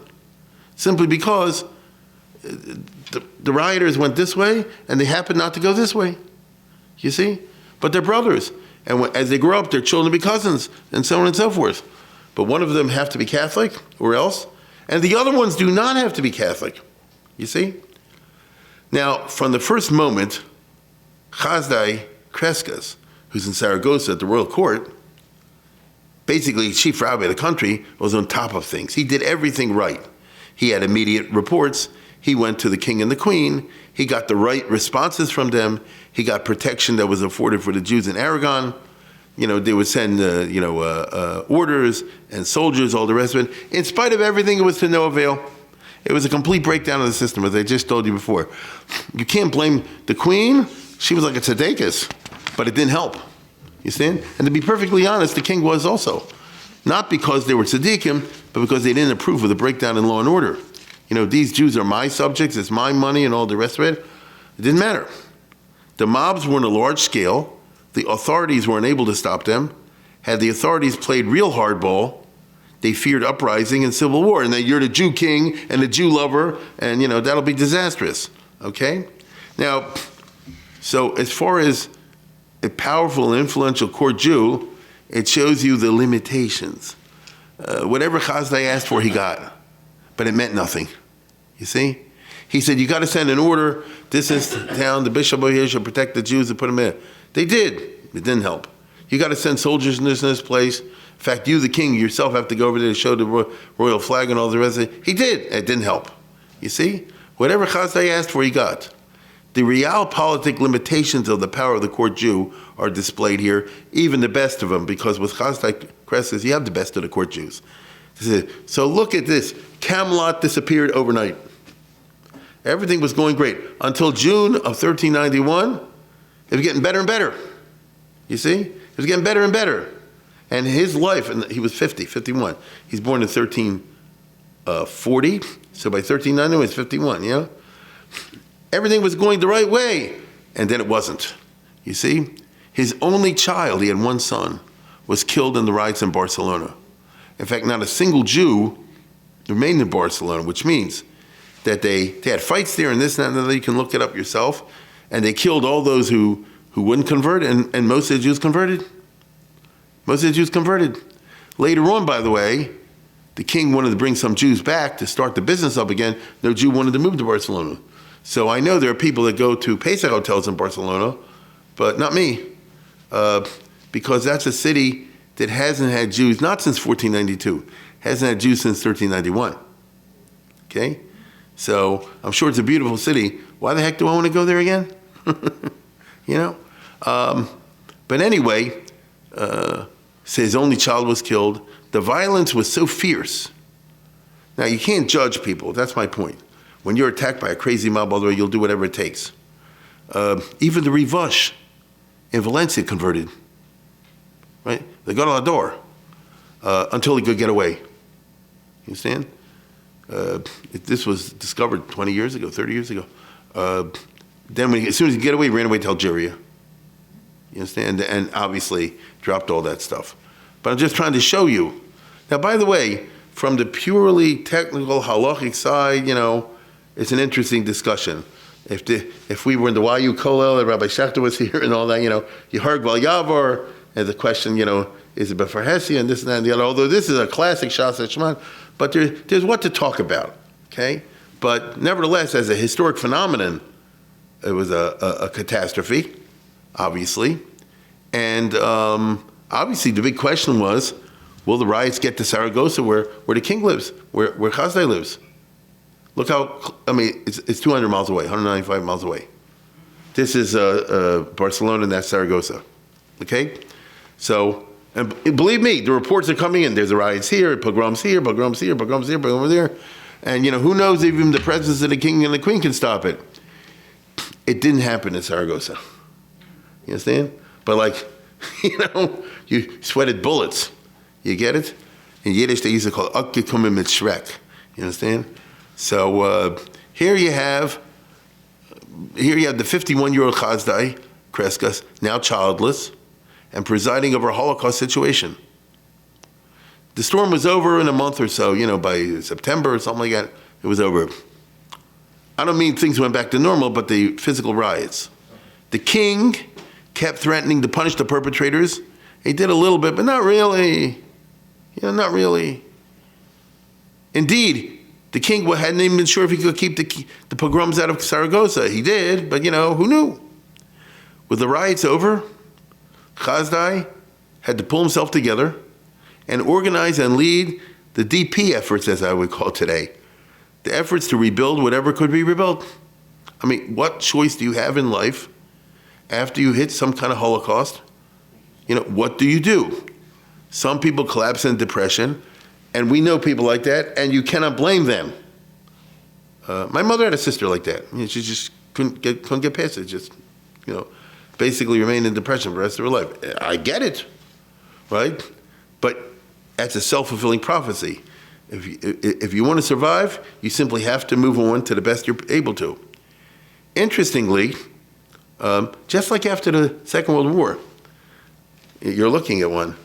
Simply because the rioters went this way and they happened not to go this way. You see? But they're brothers. And as they grow up, their children be cousins and so on and so forth. But one of them have to be Catholic or else. And the other ones do not have to be Catholic. You see? Now, from the first moment, Hasdai Crescas, who's in Saragossa at the royal court, basically chief rabbi of the country, was on top of things. He did everything right. He had immediate reports. He went to the king and the queen. He got the right responses from them. He got protection that was afforded for the Jews in Aragon. They would send, orders and soldiers, all the rest of it. In spite of everything, it was to no avail. It was a complete breakdown of the system, as I just told you before. You can't blame the queen. She was like a tzedekis, but it didn't help. You understand? And to be perfectly honest, the king was also. Not because they were tzaddikim, but because they didn't approve of the breakdown in law and order. These Jews are my subjects, it's my money and all the rest of it. It didn't matter. The mobs were on a large scale. The authorities weren't able to stop them. Had the authorities played real hardball, they feared uprising and civil war. And that you're the Jew king and the Jew lover, and that'll be disastrous. Okay? Now, so as far as a powerful and influential court Jew, it shows you the limitations. Whatever Hasdai asked for, he got. But it meant nothing. You see? He said, you got to send an order. This is the town. The bishop over here shall protect the Jews and put them in. They did. It didn't help. You got to send soldiers in this place. In fact, you, the king, yourself have to go over there to show the royal flag and all the rest of it. He did. It didn't help. You see? Whatever Hasdai asked for, he got. The realpolitik limitations of the power of the court Jew are displayed here, even the best of them, because with Hasdai Crescas, you have the best of the court Jews. So look at this. Camelot disappeared overnight. Everything was going great. Until June of 1391, it was getting better and better. You see? It was getting better and better. And his life, and he was 51. He's born in 1340. So by 1391, he's 51, Everything was going the right way. And then it wasn't. You see? His only child, he had one son, was killed in the riots in Barcelona. In fact, not a single Jew remained in Barcelona, which means that they had fights there and this and that and that. You can look it up yourself. And they killed all those who wouldn't convert, and most of the Jews converted. Most of the Jews converted. Later on, by the way, the king wanted to bring some Jews back to start the business up again. No Jew wanted to move to Barcelona. So I know there are people that go to Pesach hotels in Barcelona, but not me, because that's a city that hasn't had Jews, not since 1492, hasn't had Jews since 1391, okay? So I'm sure it's a beautiful city. Why the heck do I want to go there again? You you know. But anyway, his only child was killed. The violence was so fierce. Now, you can't judge people. That's my point. When you're attacked by a crazy mob, although you'll do whatever it takes. Even the Rivash in Valencia converted. Right? They got on the door until he could get away. You understand? This was discovered 20 years ago, 30 years ago. Then as soon as he get away, he ran away to Algeria. You understand? And obviously dropped all that stuff. But I'm just trying to show you. Now, by the way, from the purely technical halachic side, you know, it's an interesting discussion. If we were in the YU Kollel and Rabbi Schechter was here and all that, you know, Yeharg Val Yavar, and the question, you know, is it Befer Hesi and this and that and the other, although this is a classic Shas Shman, but there's what to talk about, okay? But nevertheless, as a historic phenomenon, it was a catastrophe, obviously. And obviously the big question was, will the riots get to Saragossa where the king lives, where Hasdai lives? Look how, I mean, it's 200 miles away, 195 miles away. This is Barcelona and that's Saragossa, okay? So, and believe me, the reports are coming in. There's the riots here, pogroms here, pogroms here, pogroms here, pogroms there. And, you know, who knows if even the presence of the king and the queen can stop it. It didn't happen in Saragossa. You understand? But like, you know, you sweated bullets. You get it? In Yiddish, they used to call it Akgekumim mit Shrek. You understand? So here you have the 51-year-old Hasdai, Crescas, now childless, and presiding over a Holocaust situation. The storm was over in a month or so, you know, by September or something like that, it was over. I don't mean things went back to normal, but the physical riots. The king kept threatening to punish the perpetrators. He did a little bit, but not really. You know, not really. Indeed, the king hadn't even been sure if he could keep the pogroms out of Saragossa. He did, but you know, who knew? With the riots over, Hasdai had to pull himself together and organize and lead the DP efforts, as I would call today. The efforts to rebuild whatever could be rebuilt. I mean, what choice do you have in life after you hit some kind of Holocaust? You know, what do you do? Some people collapse in depression, and we know people like that, and you cannot blame them. My mother had a sister like that. You know, she just couldn't get past it. Just, you know, basically remained in depression for the rest of her life. I get it, right? But that's a self-fulfilling prophecy. If you want to survive, you simply have to move on to the best you're able to. Interestingly, just like after the Second World War, you're looking at one.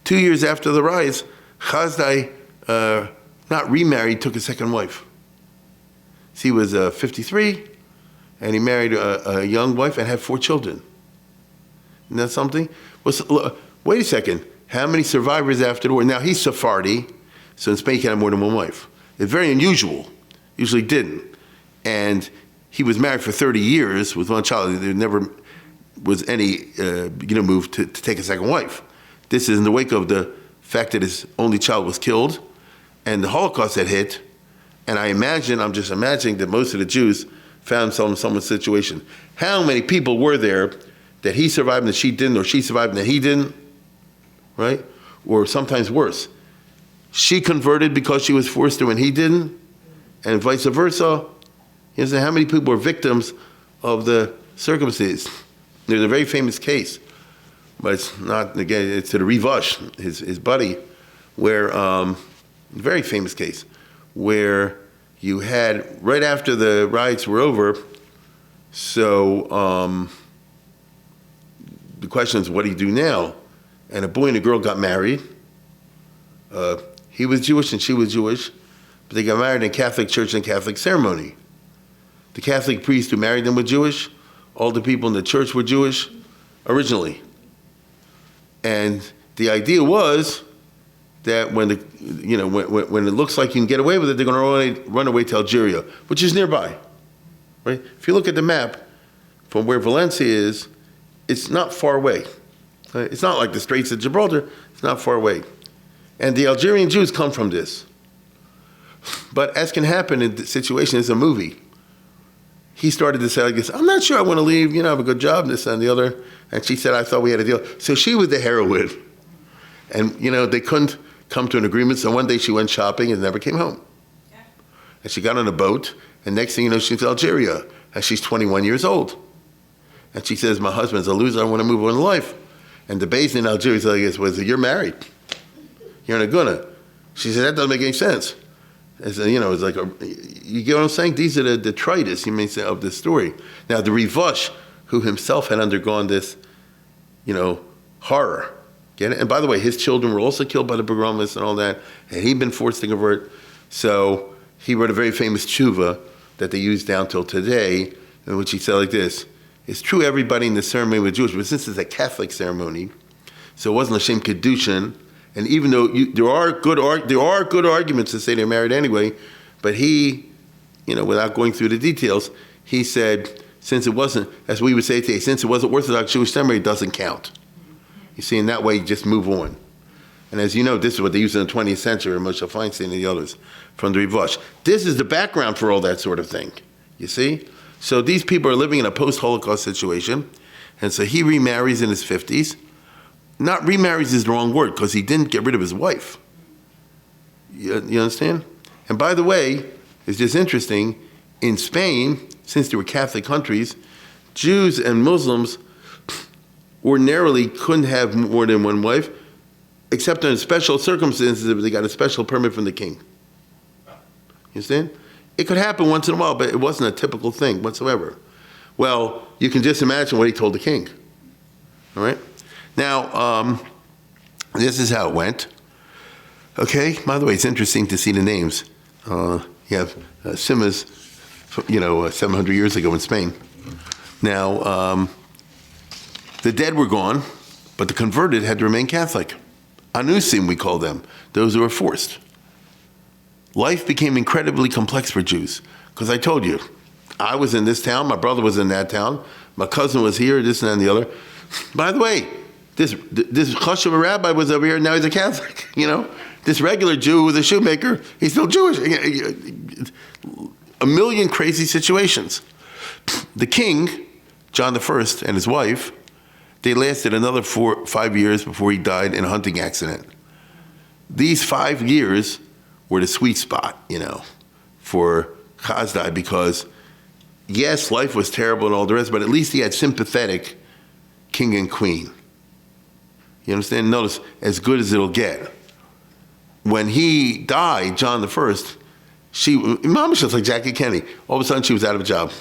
2 years after the riots, Hasdai, not remarried, took a second wife. He was 53, and he married a young wife and had 4 children. Isn't that something? Wait a second. How many survivors after the war? Now, he's Sephardi, so in Spain he can have more than one wife. It's very unusual. Usually didn't. And he was married for 30 years with one child. There never was any move to take a second wife. This is in the wake of the fact that his only child was killed and the Holocaust had hit. And I'm just imagining that most of the Jews found themselves in someone's situation. How many people were there that he survived and that she didn't, or she survived and that he didn't, right? Or sometimes worse. She converted because she was forced to and he didn't, and vice versa. You know, how many people were victims of the circumstances? There's a very famous case, but it's not, again, it's to the Rivash, his buddy, where, very famous case, where you had, right after the riots were over, so the question is, what do you do now? And a boy and a girl got married. He was Jewish and she was Jewish, but they got married in Catholic church and Catholic ceremony. The Catholic priest who married them was Jewish. All the people in the church were Jewish originally. And the idea was that when it looks like you can get away with it, they're going to run away to Algeria, which is nearby, right? If you look at the map from where Valencia is, it's not far away. Right? It's not like the Straits of Gibraltar. It's not far away. And the Algerian Jews come from this. But as can happen in the situation, it's a movie. he started to say like this, I'm not sure I want to leave, I have a good job, this and the other. And she said, I thought we had a deal. So she was the heroine. And, they couldn't come to an agreement. So one day she went shopping and never came home. Yeah. And she got on a boat. And next thing you know, she's in Algeria. And she's 21 years old. And she says, my husband's a loser. I want to move on in life. And the base in Algeria says, well, you're married. You're not gonna. She said, that doesn't make any sense. It's like, you get what I'm saying? These are the detritus, you may say, of the story. Now, the Rivash, who himself had undergone this, horror. Get it? And by the way, his children were also killed by the pogromists and all that, and he'd been forced to convert. So he wrote a very famous tshuva that they use down till today, in which he said like this, it's true everybody in the ceremony was Jewish, but since it's a Catholic ceremony, so it wasn't L'Shem Kedushin. And even though there are good arguments to say they're married anyway, but he, without going through the details, he said, since it wasn't, as we would say today, since it wasn't Orthodox Jewish ceremony, it doesn't count. You see, in that way, you just move on. And as you know, this is what they used in the 20th century, Moshe Feinstein and the others from the Rivash. This is the background for all that sort of thing, you see? So these people are living in a post-Holocaust situation, and so he remarries in his 50s. Not remarries is the wrong word, because he didn't get rid of his wife. You understand? And by the way, it's just interesting, in Spain, since they were Catholic countries, Jews and Muslims ordinarily couldn't have more than one wife, except in special circumstances if they got a special permit from the king. You understand? It could happen once in a while, but it wasn't a typical thing whatsoever. Well, you can just imagine what he told the king. All right? Now, this is how it went. Okay, by the way, it's interesting to see the names. You have Simas, 700 years ago in Spain. Now, the dead were gone, but the converted had to remain Catholic. Anusim, we call them, those who were forced. Life became incredibly complex for Jews, because I told you, I was in this town, my brother was in that town, my cousin was here, this and that and the other. By the way, this Chashuv rabbi was over here, now he's a Catholic, This regular Jew who was a shoemaker, he's still Jewish. A million crazy situations. The king, John I, and his wife, they lasted another 5 years before he died in a hunting accident. These 5 years were the sweet spot, for Hasdai, because yes, life was terrible and all the rest, but at least he had sympathetic king and queen. You understand? Notice, as good as it'll get. When he died, John I, Mom was just like Jackie Kennedy. All of a sudden, she was out of a job.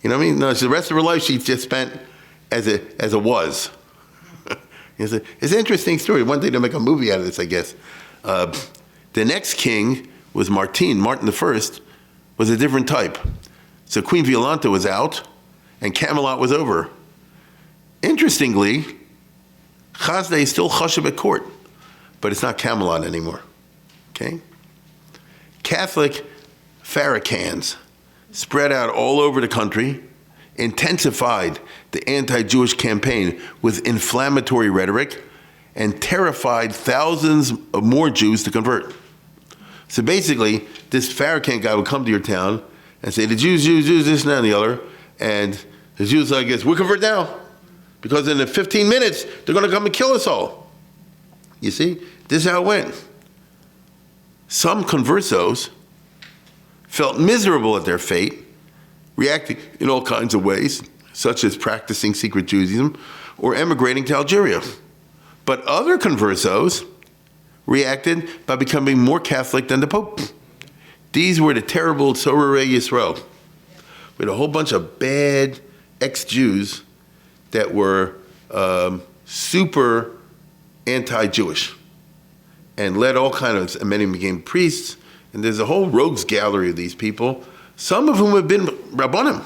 You know what I mean? No, the rest of her life, she just spent as a was. It's an interesting story. One day they'll make a movie out of this, I guess. The next king was Martin I, was a different type. So Queen Violante was out, and Camelot was over. Interestingly, Hasdai is still Chashuv at court, but it's not Camelot anymore. Okay? Catholic Farrakhands spread out all over the country, intensified the anti-Jewish campaign with inflammatory rhetoric, and terrified thousands of more Jews to convert. So basically, this Farrakhan guy would come to your town and say, the Jews, this and that and the other, and the Jews like this, we'll convert now, because in 15 minutes, they're going to come and kill us all. You see, this is how it went. Some conversos felt miserable at their fate, reacting in all kinds of ways, such as practicing secret Judaism or emigrating to Algeria. But other conversos reacted by becoming more Catholic than the Pope. These were the terrible Tzorei Yisrael, with a whole bunch of bad ex-Jews that were super anti-Jewish and led all kinds of, and many became priests, and there's a whole rogues gallery of these people, some of whom have been Rabbanim.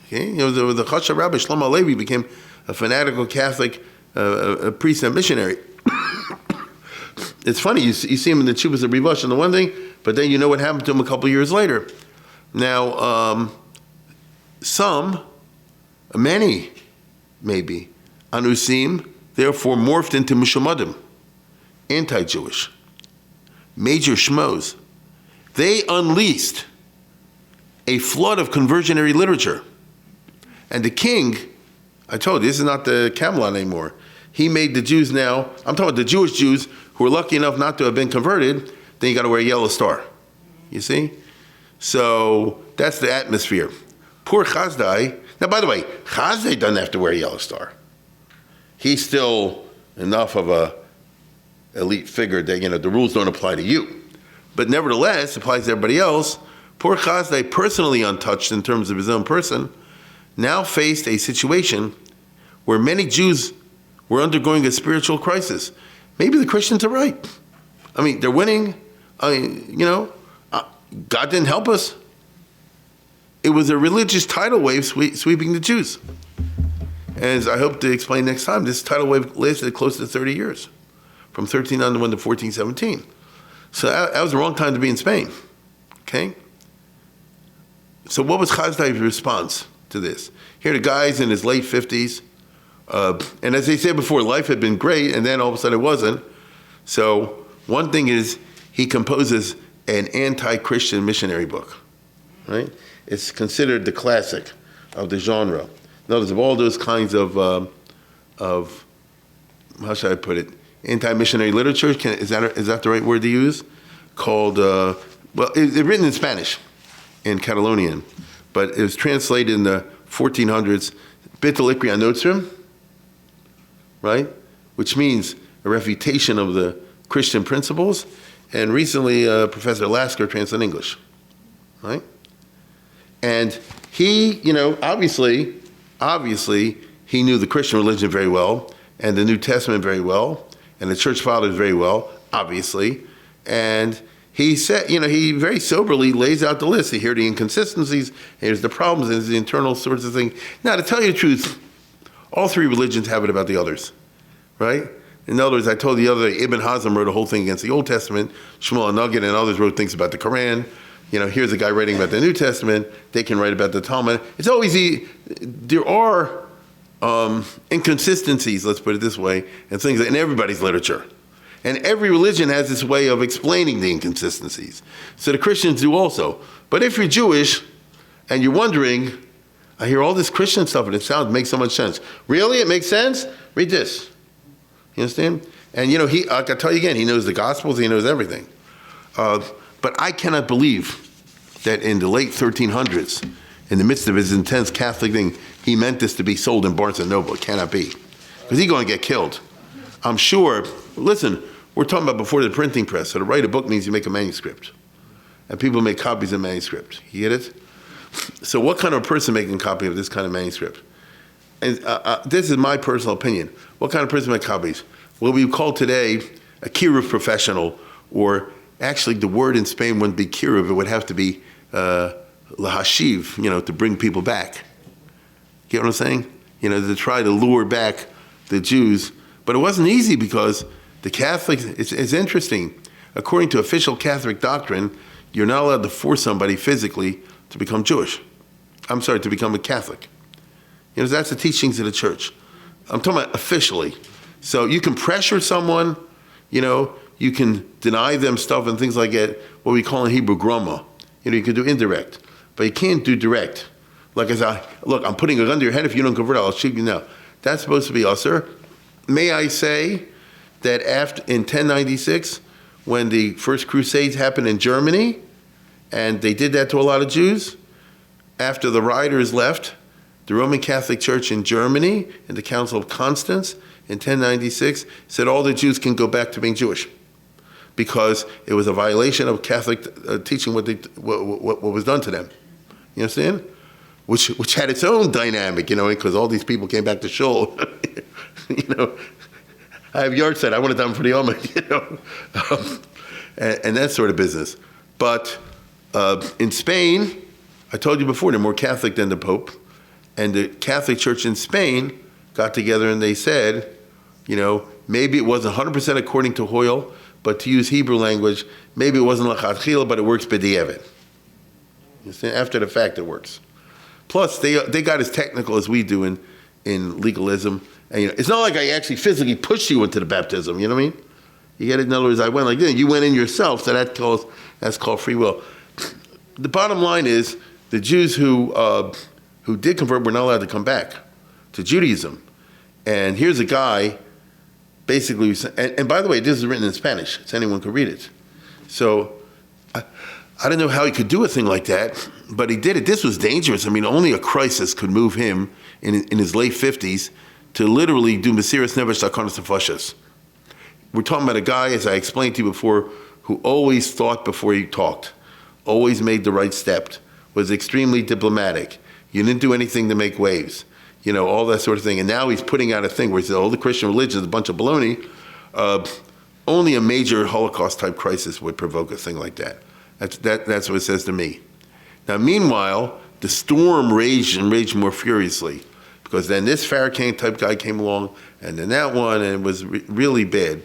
Okay? The Chashuv Rabbi Shlomo Alevi became a fanatical Catholic priest and missionary. It's funny, you see him in the Chuvas of Rivash on the one thing, but then you know what happened to him a couple years later. Now, many, maybe, Anusim, therefore morphed into Mishumadim, anti-Jewish, major shmos. They unleashed a flood of conversionary literature. And the king, I told you, this is not the Camelot anymore. He made the Jews now, I'm talking about the Jewish Jews who were lucky enough not to have been converted, then you got to wear a yellow star. You see? So that's the atmosphere. Poor Hasdai. Now, by the way, Hasdai doesn't have to wear a yellow star. He's still enough of a elite figure that, the rules don't apply to you. But nevertheless, it applies to everybody else. Poor Hasdai, personally untouched in terms of his own person, now faced a situation where many Jews were undergoing a spiritual crisis. Maybe the Christians are right. I mean, they're winning. God didn't help us. It was a religious tidal wave sweeping the Jews. As I hope to explain next time, this tidal wave lasted close to 30 years, from 1391 to 1417. So that was the wrong time to be in Spain, okay? So what was Hasdai's response to this? Here the guy's in his late 50s, and as they said before, life had been great, and then all of a sudden it wasn't. So one thing is, he composes an anti-Christian missionary book, right? It's considered the classic of the genre. In other words, of all those kinds of how should I put it, anti-missionary literature, is that the right word to use? Called, it's written in Spanish, in Catalonian, but it was translated in the 1400s, Bittelicria Nostrum, right? Which means a refutation of the Christian principles. And recently, Professor Lasker translated English, right? And he, obviously, he knew the Christian religion very well, and the New Testament very well, and the church fathers very well, obviously. And he said, he very soberly lays out the list. Here are the inconsistencies, here's the problems, here's the internal sorts of things. Now, to tell you the truth, all three religions have it about the others, right? In other words, I told the other day, Ibn Hazm wrote a whole thing against the Old Testament. Shmuel Nugget and others wrote things about the Quran. Here's a guy writing about the New Testament. They can write about the Talmud. It's always there are inconsistencies, let's put it this way, and things in everybody's literature. And every religion has this way of explaining the inconsistencies. So the Christians do also. But if you're Jewish and you're wondering, I hear all this Christian stuff and it makes so much sense. Really? It makes sense? Read this. You understand? And I can tell you again, he knows the Gospels, he knows everything. But I cannot believe that in the late 1300s, in the midst of his intense Catholic thing, he meant this to be sold in Barnes & Noble. It cannot be. Because he's going to get killed. I'm sure, listen, we're talking about before the printing press, so to write a book means you make a manuscript. And people make copies of manuscript. You get it? So what kind of person making a copy of this kind of manuscript? And this is my personal opinion. What kind of person make copies? What we call today a kiruv professional, or actually the word in Spain wouldn't be kiruv, it would have to be lahashiv, to bring people back. Get what I'm saying? To try to lure back the Jews. But it wasn't easy because the Catholics, it's interesting. According to official Catholic doctrine, you're not allowed to force somebody physically to become Jewish. To become a Catholic. That's the teachings of the church. I'm talking about officially. So you can pressure someone, you can deny them stuff and things like that, what we call in Hebrew groma. You can do indirect, but you can't do direct. Like look, I'm putting a gun to your head, if you don't convert, I'll shoot you now. That's supposed to be usher. May I say that in 1096, when the first Crusades happened in Germany, and they did that to a lot of Jews, after the rioters left, the Roman Catholic Church in Germany, in the Council of Constance in 1096, said all the Jews can go back to being Jewish because it was a violation of Catholic teaching what was done to them. You understand? Which had its own dynamic, because all these people came back to shul. I have yard set. I want it done for the Omen, and that sort of business. But in Spain, I told you before, they're more Catholic than the Pope. And the Catholic Church in Spain got together and they said, maybe it wasn't 100% according to Hoyle, but to use Hebrew language, maybe it wasn't lachatchila, but it works b'di'evet. You see, after the fact, it works. Plus, they got as technical as we do in legalism. And it's not like I actually physically pushed you into the baptism. You know what I mean? You get it? In other words, I went like this. You went in yourself, so that's called free will. The bottom line is, the Jews who did convert were not allowed to come back to Judaism. And here's a guy, basically, and by the way, this is written in Spanish, so anyone could read it. So I don't know how he could do a thing like that, but he did it. This was dangerous. I mean, only a crisis could move him in his late 50s to literally do Mesiras Nefesh Sakanas Nefashos. We're talking about a guy, as I explained to you before, who always thought before he talked, always made the right step, was extremely diplomatic. You didn't do anything to make waves, all that sort of thing. And now he's putting out a thing where he says, the Christian religion is a bunch of baloney. Only a major Holocaust-type crisis would provoke a thing like that. That's what it says to me. Now, meanwhile, the storm raged and raged more furiously, because then this Farrakhan-type guy came along, and then that one, and it was really bad.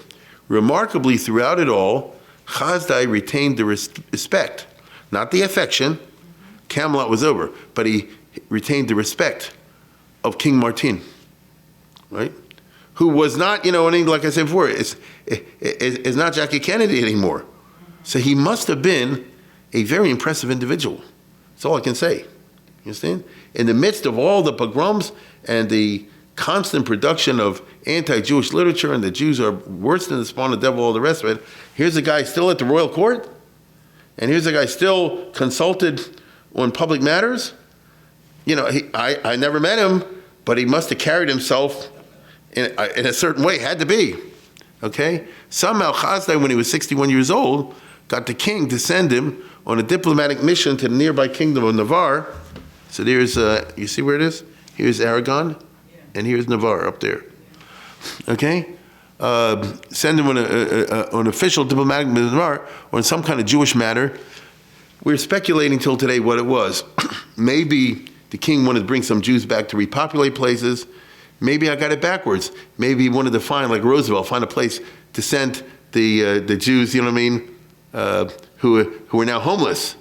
Remarkably, throughout it all, Hasdai retained the respect, not the affection. Camelot was over, but he retained the respect of King Martin, right? Who was not, like I said before, is not Jackie Kennedy anymore. So he must have been a very impressive individual. That's all I can say. You understand? In the midst of all the pogroms and the constant production of anti-Jewish literature, and the Jews are worse than the spawn of the devil, all the rest of it, here's a guy still at the royal court, and here's a guy still consulted on public matters. I never met him, but he must have carried himself in a certain way, had to be, okay? Somehow Hasdai, when he was 61 years old, got the king to send him on a diplomatic mission to the nearby kingdom of Navarre. So there's, you see where it is? Here's Aragon, and here's Navarre up there, okay? Send him on an official diplomatic mission to Navarre on some kind of Jewish matter. We're speculating till today what it was. Maybe the king wanted to bring some Jews back to repopulate places. Maybe I got it backwards. Maybe he wanted to find, like Roosevelt, find a place to send the Jews, who are now homeless,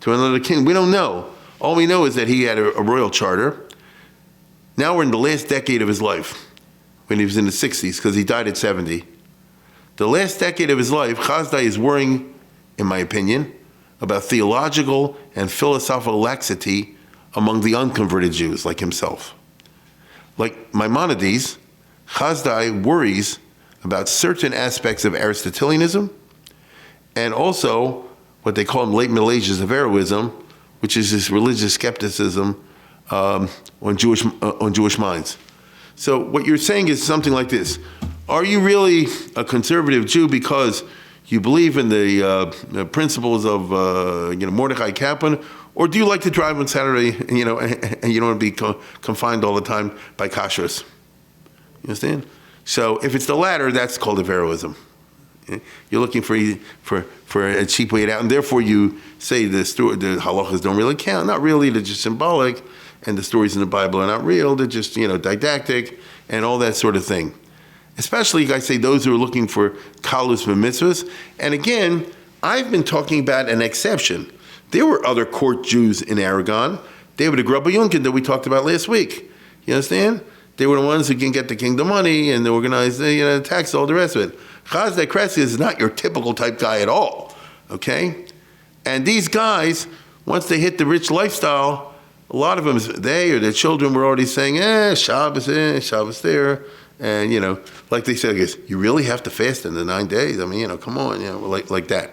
to another king. We don't know. All we know is that he had a royal charter. Now we're in the last decade of his life, when he was in the 60s, because he died at 70. The last decade of his life, Hasdai is worrying, in my opinion, about theological and philosophical laxity among the unconverted Jews like himself. Like Maimonides, Hasdai worries about certain aspects of Aristotelianism, and also what they call in late Middle Ages Averroism, which is this religious skepticism on Jewish minds. So what you're saying is something like this: are you really a conservative Jew because you believe in the principles of Mordechai Kaplan, or do you like to drive on Saturday, and you don't want to be confined all the time by kashrus? You understand? So if it's the latter, that's called Averroism. You're looking for a cheap way out, and therefore you say the halachas don't really count. Not really; they're just symbolic, and the stories in the Bible are not real. They're just didactic and all that sort of thing. Especially, I say, those who are looking for kalus mitzvahs. And again, I've been talking about an exception. There were other court Jews in Aragon. They were the Grubba Yunkin that we talked about last week. You understand? They were the ones who can get the kingdom money and organize the tax, all the rest of it. Hasdai Crescas is not your typical type guy at all, okay? And these guys, once they hit the rich lifestyle, a lot of them, they or their children were already saying, Shabbos there. And, like they said, I guess, you really have to fast in the 9 days. I mean, come on, like that.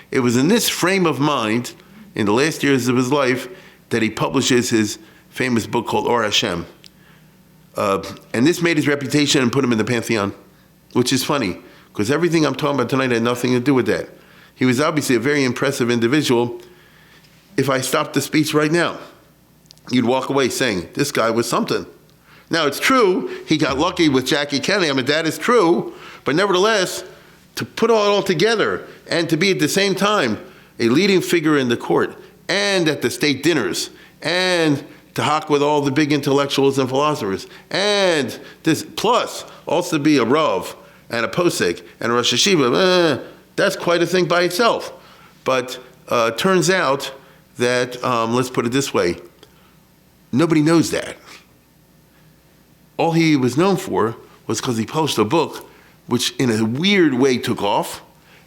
It was in this frame of mind, in the last years of his life, that he publishes his famous book called Or Hashem. And this made his reputation and put him in the pantheon, which is funny, because everything I'm talking about tonight had nothing to do with that. He was obviously a very impressive individual. If I stopped the speech right now, you'd walk away saying, this guy was something. Now, it's true, he got lucky with Jackie Kennedy. I mean, that is true. But nevertheless, to put it all together and to be at the same time a leading figure in the court and at the state dinners and to hawk with all the big intellectuals and philosophers and this, plus also be a Rav and a Posek and a Rosh Hashiva, that's quite a thing by itself. But turns out that, let's put it this way, nobody knows that. All he was known for was because he published a book which in a weird way took off,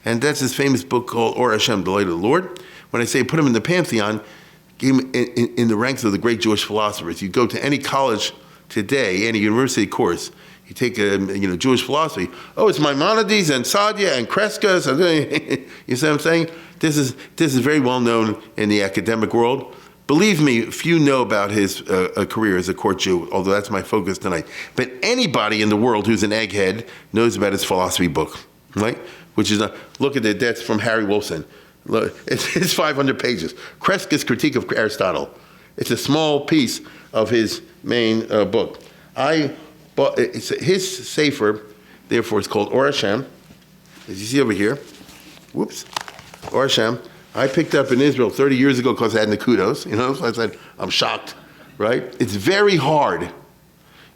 and that's his famous book called Or Hashem, the Light of the Lord. When I say put him in the pantheon, in the ranks of the great Jewish philosophers. You go to any college today, any university course, you take Jewish philosophy. Oh, it's Maimonides and Saadia and Crescas. You see what I'm saying? This is very well known in the academic world. Believe me, few know about his career as a court Jew, although that's my focus tonight. But anybody in the world who's an egghead knows about his philosophy book, right? Which is, look at it, that's from Harry Wilson. Look, it's 500 pages. Crescas' Critique of Aristotle. It's a small piece of his main book. His Sefer, therefore, is called Or Hashem, as you see over here. Whoops. Or Hashem. I picked up in Israel 30 years ago because I had Nakudos, so I said, I'm shocked, right? It's very hard.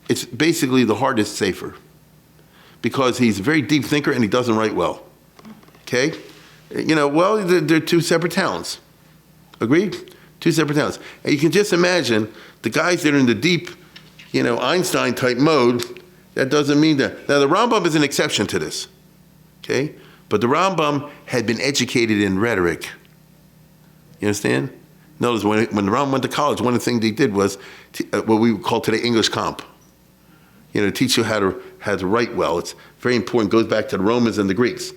It's basically the hardest Sefer because he's a very deep thinker and he doesn't write well, okay? They're two separate talents. Agreed? Two separate talents. And you can just imagine the guys that are in the deep, Einstein-type mode, that doesn't mean that. Now, the Rambam is an exception to this, okay? But the Rambam had been educated in rhetoric. You understand? Notice when the Rambam went to college, one of the things they did was what we would call today English comp. Teach you how to write well. It's very important. Goes back to the Romans and the Greeks.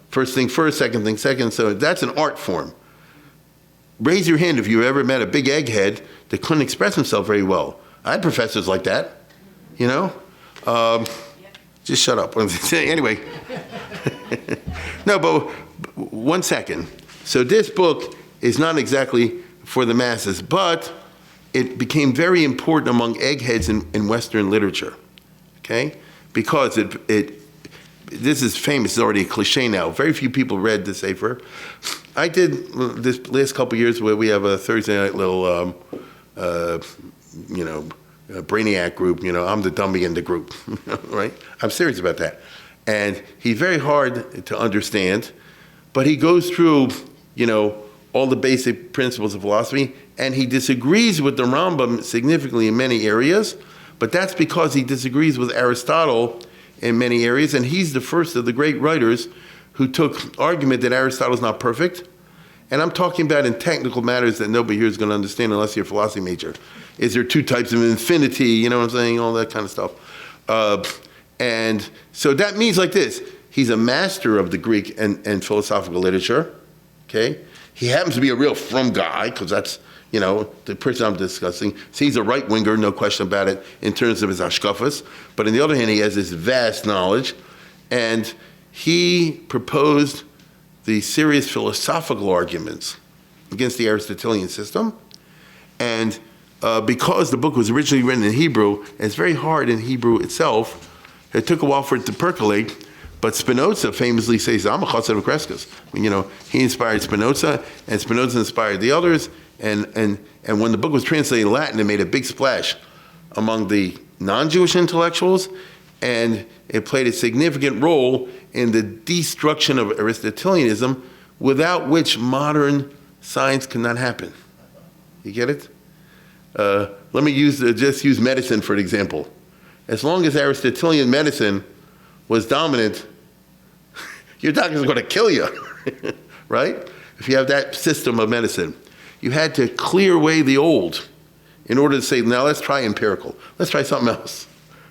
First thing first, second thing second. So that's an art form. Raise your hand if you ever met a big egghead that couldn't express himself very well. I had professors like that. Just shut up. Anyway. No, but one second. So this book is not exactly for the masses, but it became very important among eggheads in Western literature, okay? Because this is famous, it's already a cliche now. Very few people read the Sefer. I did this last couple of years where we have a Thursday night little, brainiac group, I'm the dummy in the group, right? I'm serious about that. And he's very hard to understand, but he goes through, all the basic principles of philosophy, and he disagrees with the Rambam significantly in many areas, but that's because he disagrees with Aristotle in many areas, and he's the first of the great writers who took argument that Aristotle's not perfect. And I'm talking about in technical matters that nobody here is going to understand unless you're a philosophy major. Is there two types of infinity, you know what I'm saying, all that kind of stuff. And so that means like this, he's a master of the Greek and philosophical literature, okay? He happens to be a real frum guy, because that's, the person I'm discussing. So he's a right-winger, no question about it, in terms of his hashkafas. But on the other hand, he has this vast knowledge. And he proposed the serious philosophical arguments against the Aristotelian system. And because the book was originally written in Hebrew, and it's very hard in Hebrew itself, it took a while for it to percolate. But Spinoza famously says, I'm a chassid of Crescas. He inspired Spinoza, and Spinoza inspired the others. And when the book was translated in Latin, it made a big splash among the non-Jewish intellectuals, and it played a significant role in the destruction of Aristotelianism, without which modern science cannot happen. You get it? Let me just use medicine for an example. As long as Aristotelian medicine was dominant, your doctor's going to kill you, right? If you have that system of medicine. You had to clear away the old in order to say, now let's try empirical. Let's try something else,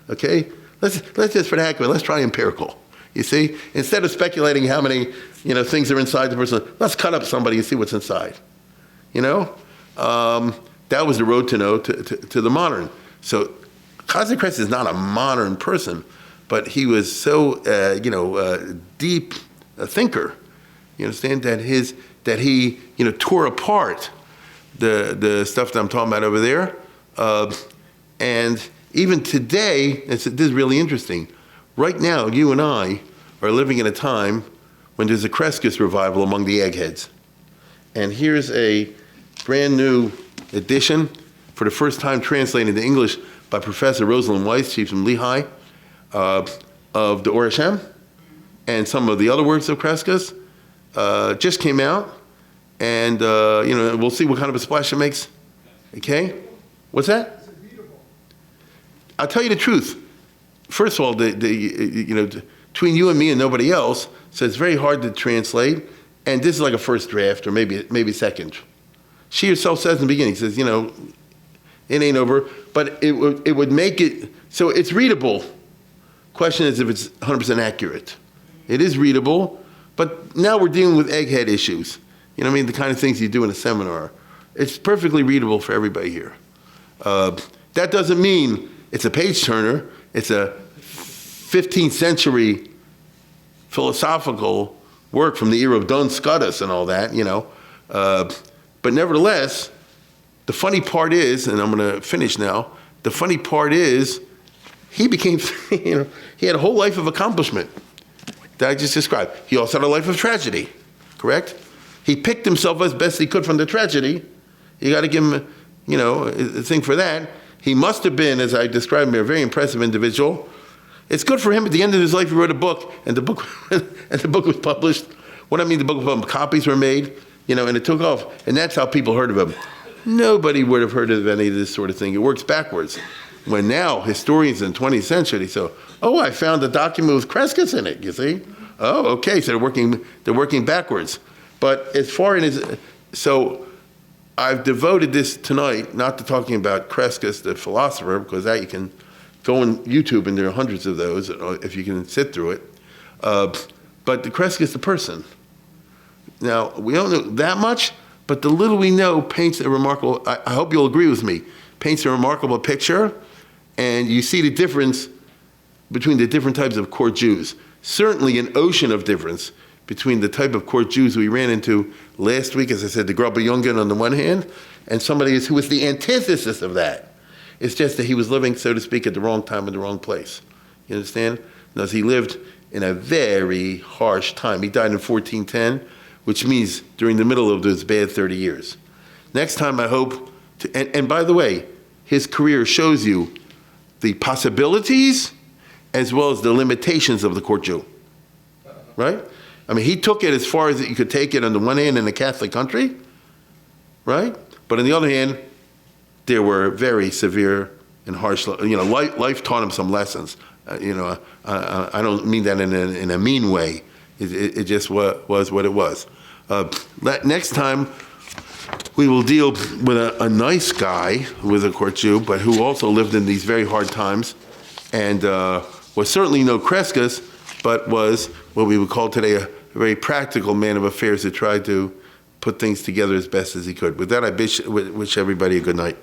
okay? Let's just, for the heck of it, let's try empirical. You see? Instead of speculating how many, things are inside the person, let's cut up somebody and see what's inside. That was the road to the modern. So Hasdai Crescas is not a modern person, but he was so, deep a thinker. You understand that he tore apart the stuff that I'm talking about over there, and even today, this is really interesting. Right now, you and I are living in a time when there's a Crescas revival among the eggheads, and here's a brand new edition, for the first time translated into English by Professor Rosalind Weiss. She's from Lehigh. Of the Or Hashem and some of the other works of Crescas just came out, and we'll see what kind of a splash it makes. Okay, what's that? I'll tell you the truth. First of all, between you and me and nobody else, so it's very hard to translate. And this is like a first draft, or maybe second. she herself says in the beginning, says, it ain't over, but it would make it, so it's readable. Question is if it's 100% accurate. It is readable, but now we're dealing with egghead issues. The kind of things you do in a seminar. It's perfectly readable for everybody here. That doesn't mean it's a page turner. It's a 15th century philosophical work from the era of Duns Scotus and all that, But nevertheless, the funny part is, and I'm going to finish now, the funny part is he became, he had a whole life of accomplishment that I just described. He also had a life of tragedy, correct? He picked himself as best he could from the tragedy. You got to give him, a thing for that. He must have been, as I described him, a very impressive individual. It's good for him. At the end of his life, he wrote a book, and the book was published. What I mean, the book was published, copies were made, and it took off. And that's how people heard of him. Nobody would have heard of any of this sort of thing. It works backwards. When now historians in the 20th century say, "Oh, I found a document with Crescas in it." You see? Oh, okay. So they're working backwards. But as far as so, I've devoted this tonight not to talking about Crescas, the philosopher, because that you can go on YouTube and there are hundreds of those if you can sit through it. But the Crescas, the person. Now we don't know that much, but the little we know paints a remarkable. I hope you'll agree with me. Paints a remarkable picture, and you see the difference between the different types of court Jews. Certainly an ocean of difference between the type of court Jews we ran into last week, as I said, the Grubba Jungen on the one hand, and somebody who was the antithesis of that. It's just that he was living, so to speak, at the wrong time in the wrong place. You understand? Because he lived in a very harsh time. He died in 1410, which means during the middle of those bad 30 years. Next time I hope to, and by the way, his career shows you the possibilities as well as the limitations of the court Jew, right? I mean, he took it as far as you could take it on the one hand in a Catholic country, right? But on the other hand, there were very severe and harsh, life taught him some lessons. I don't mean that in a mean way. It just was what it was. Next time, we will deal with a nice guy with a court Jew, but who also lived in these very hard times, and was certainly no Crescas, but was what we would call today a very practical man of affairs that tried to put things together as best as he could. With that, I wish everybody a good night.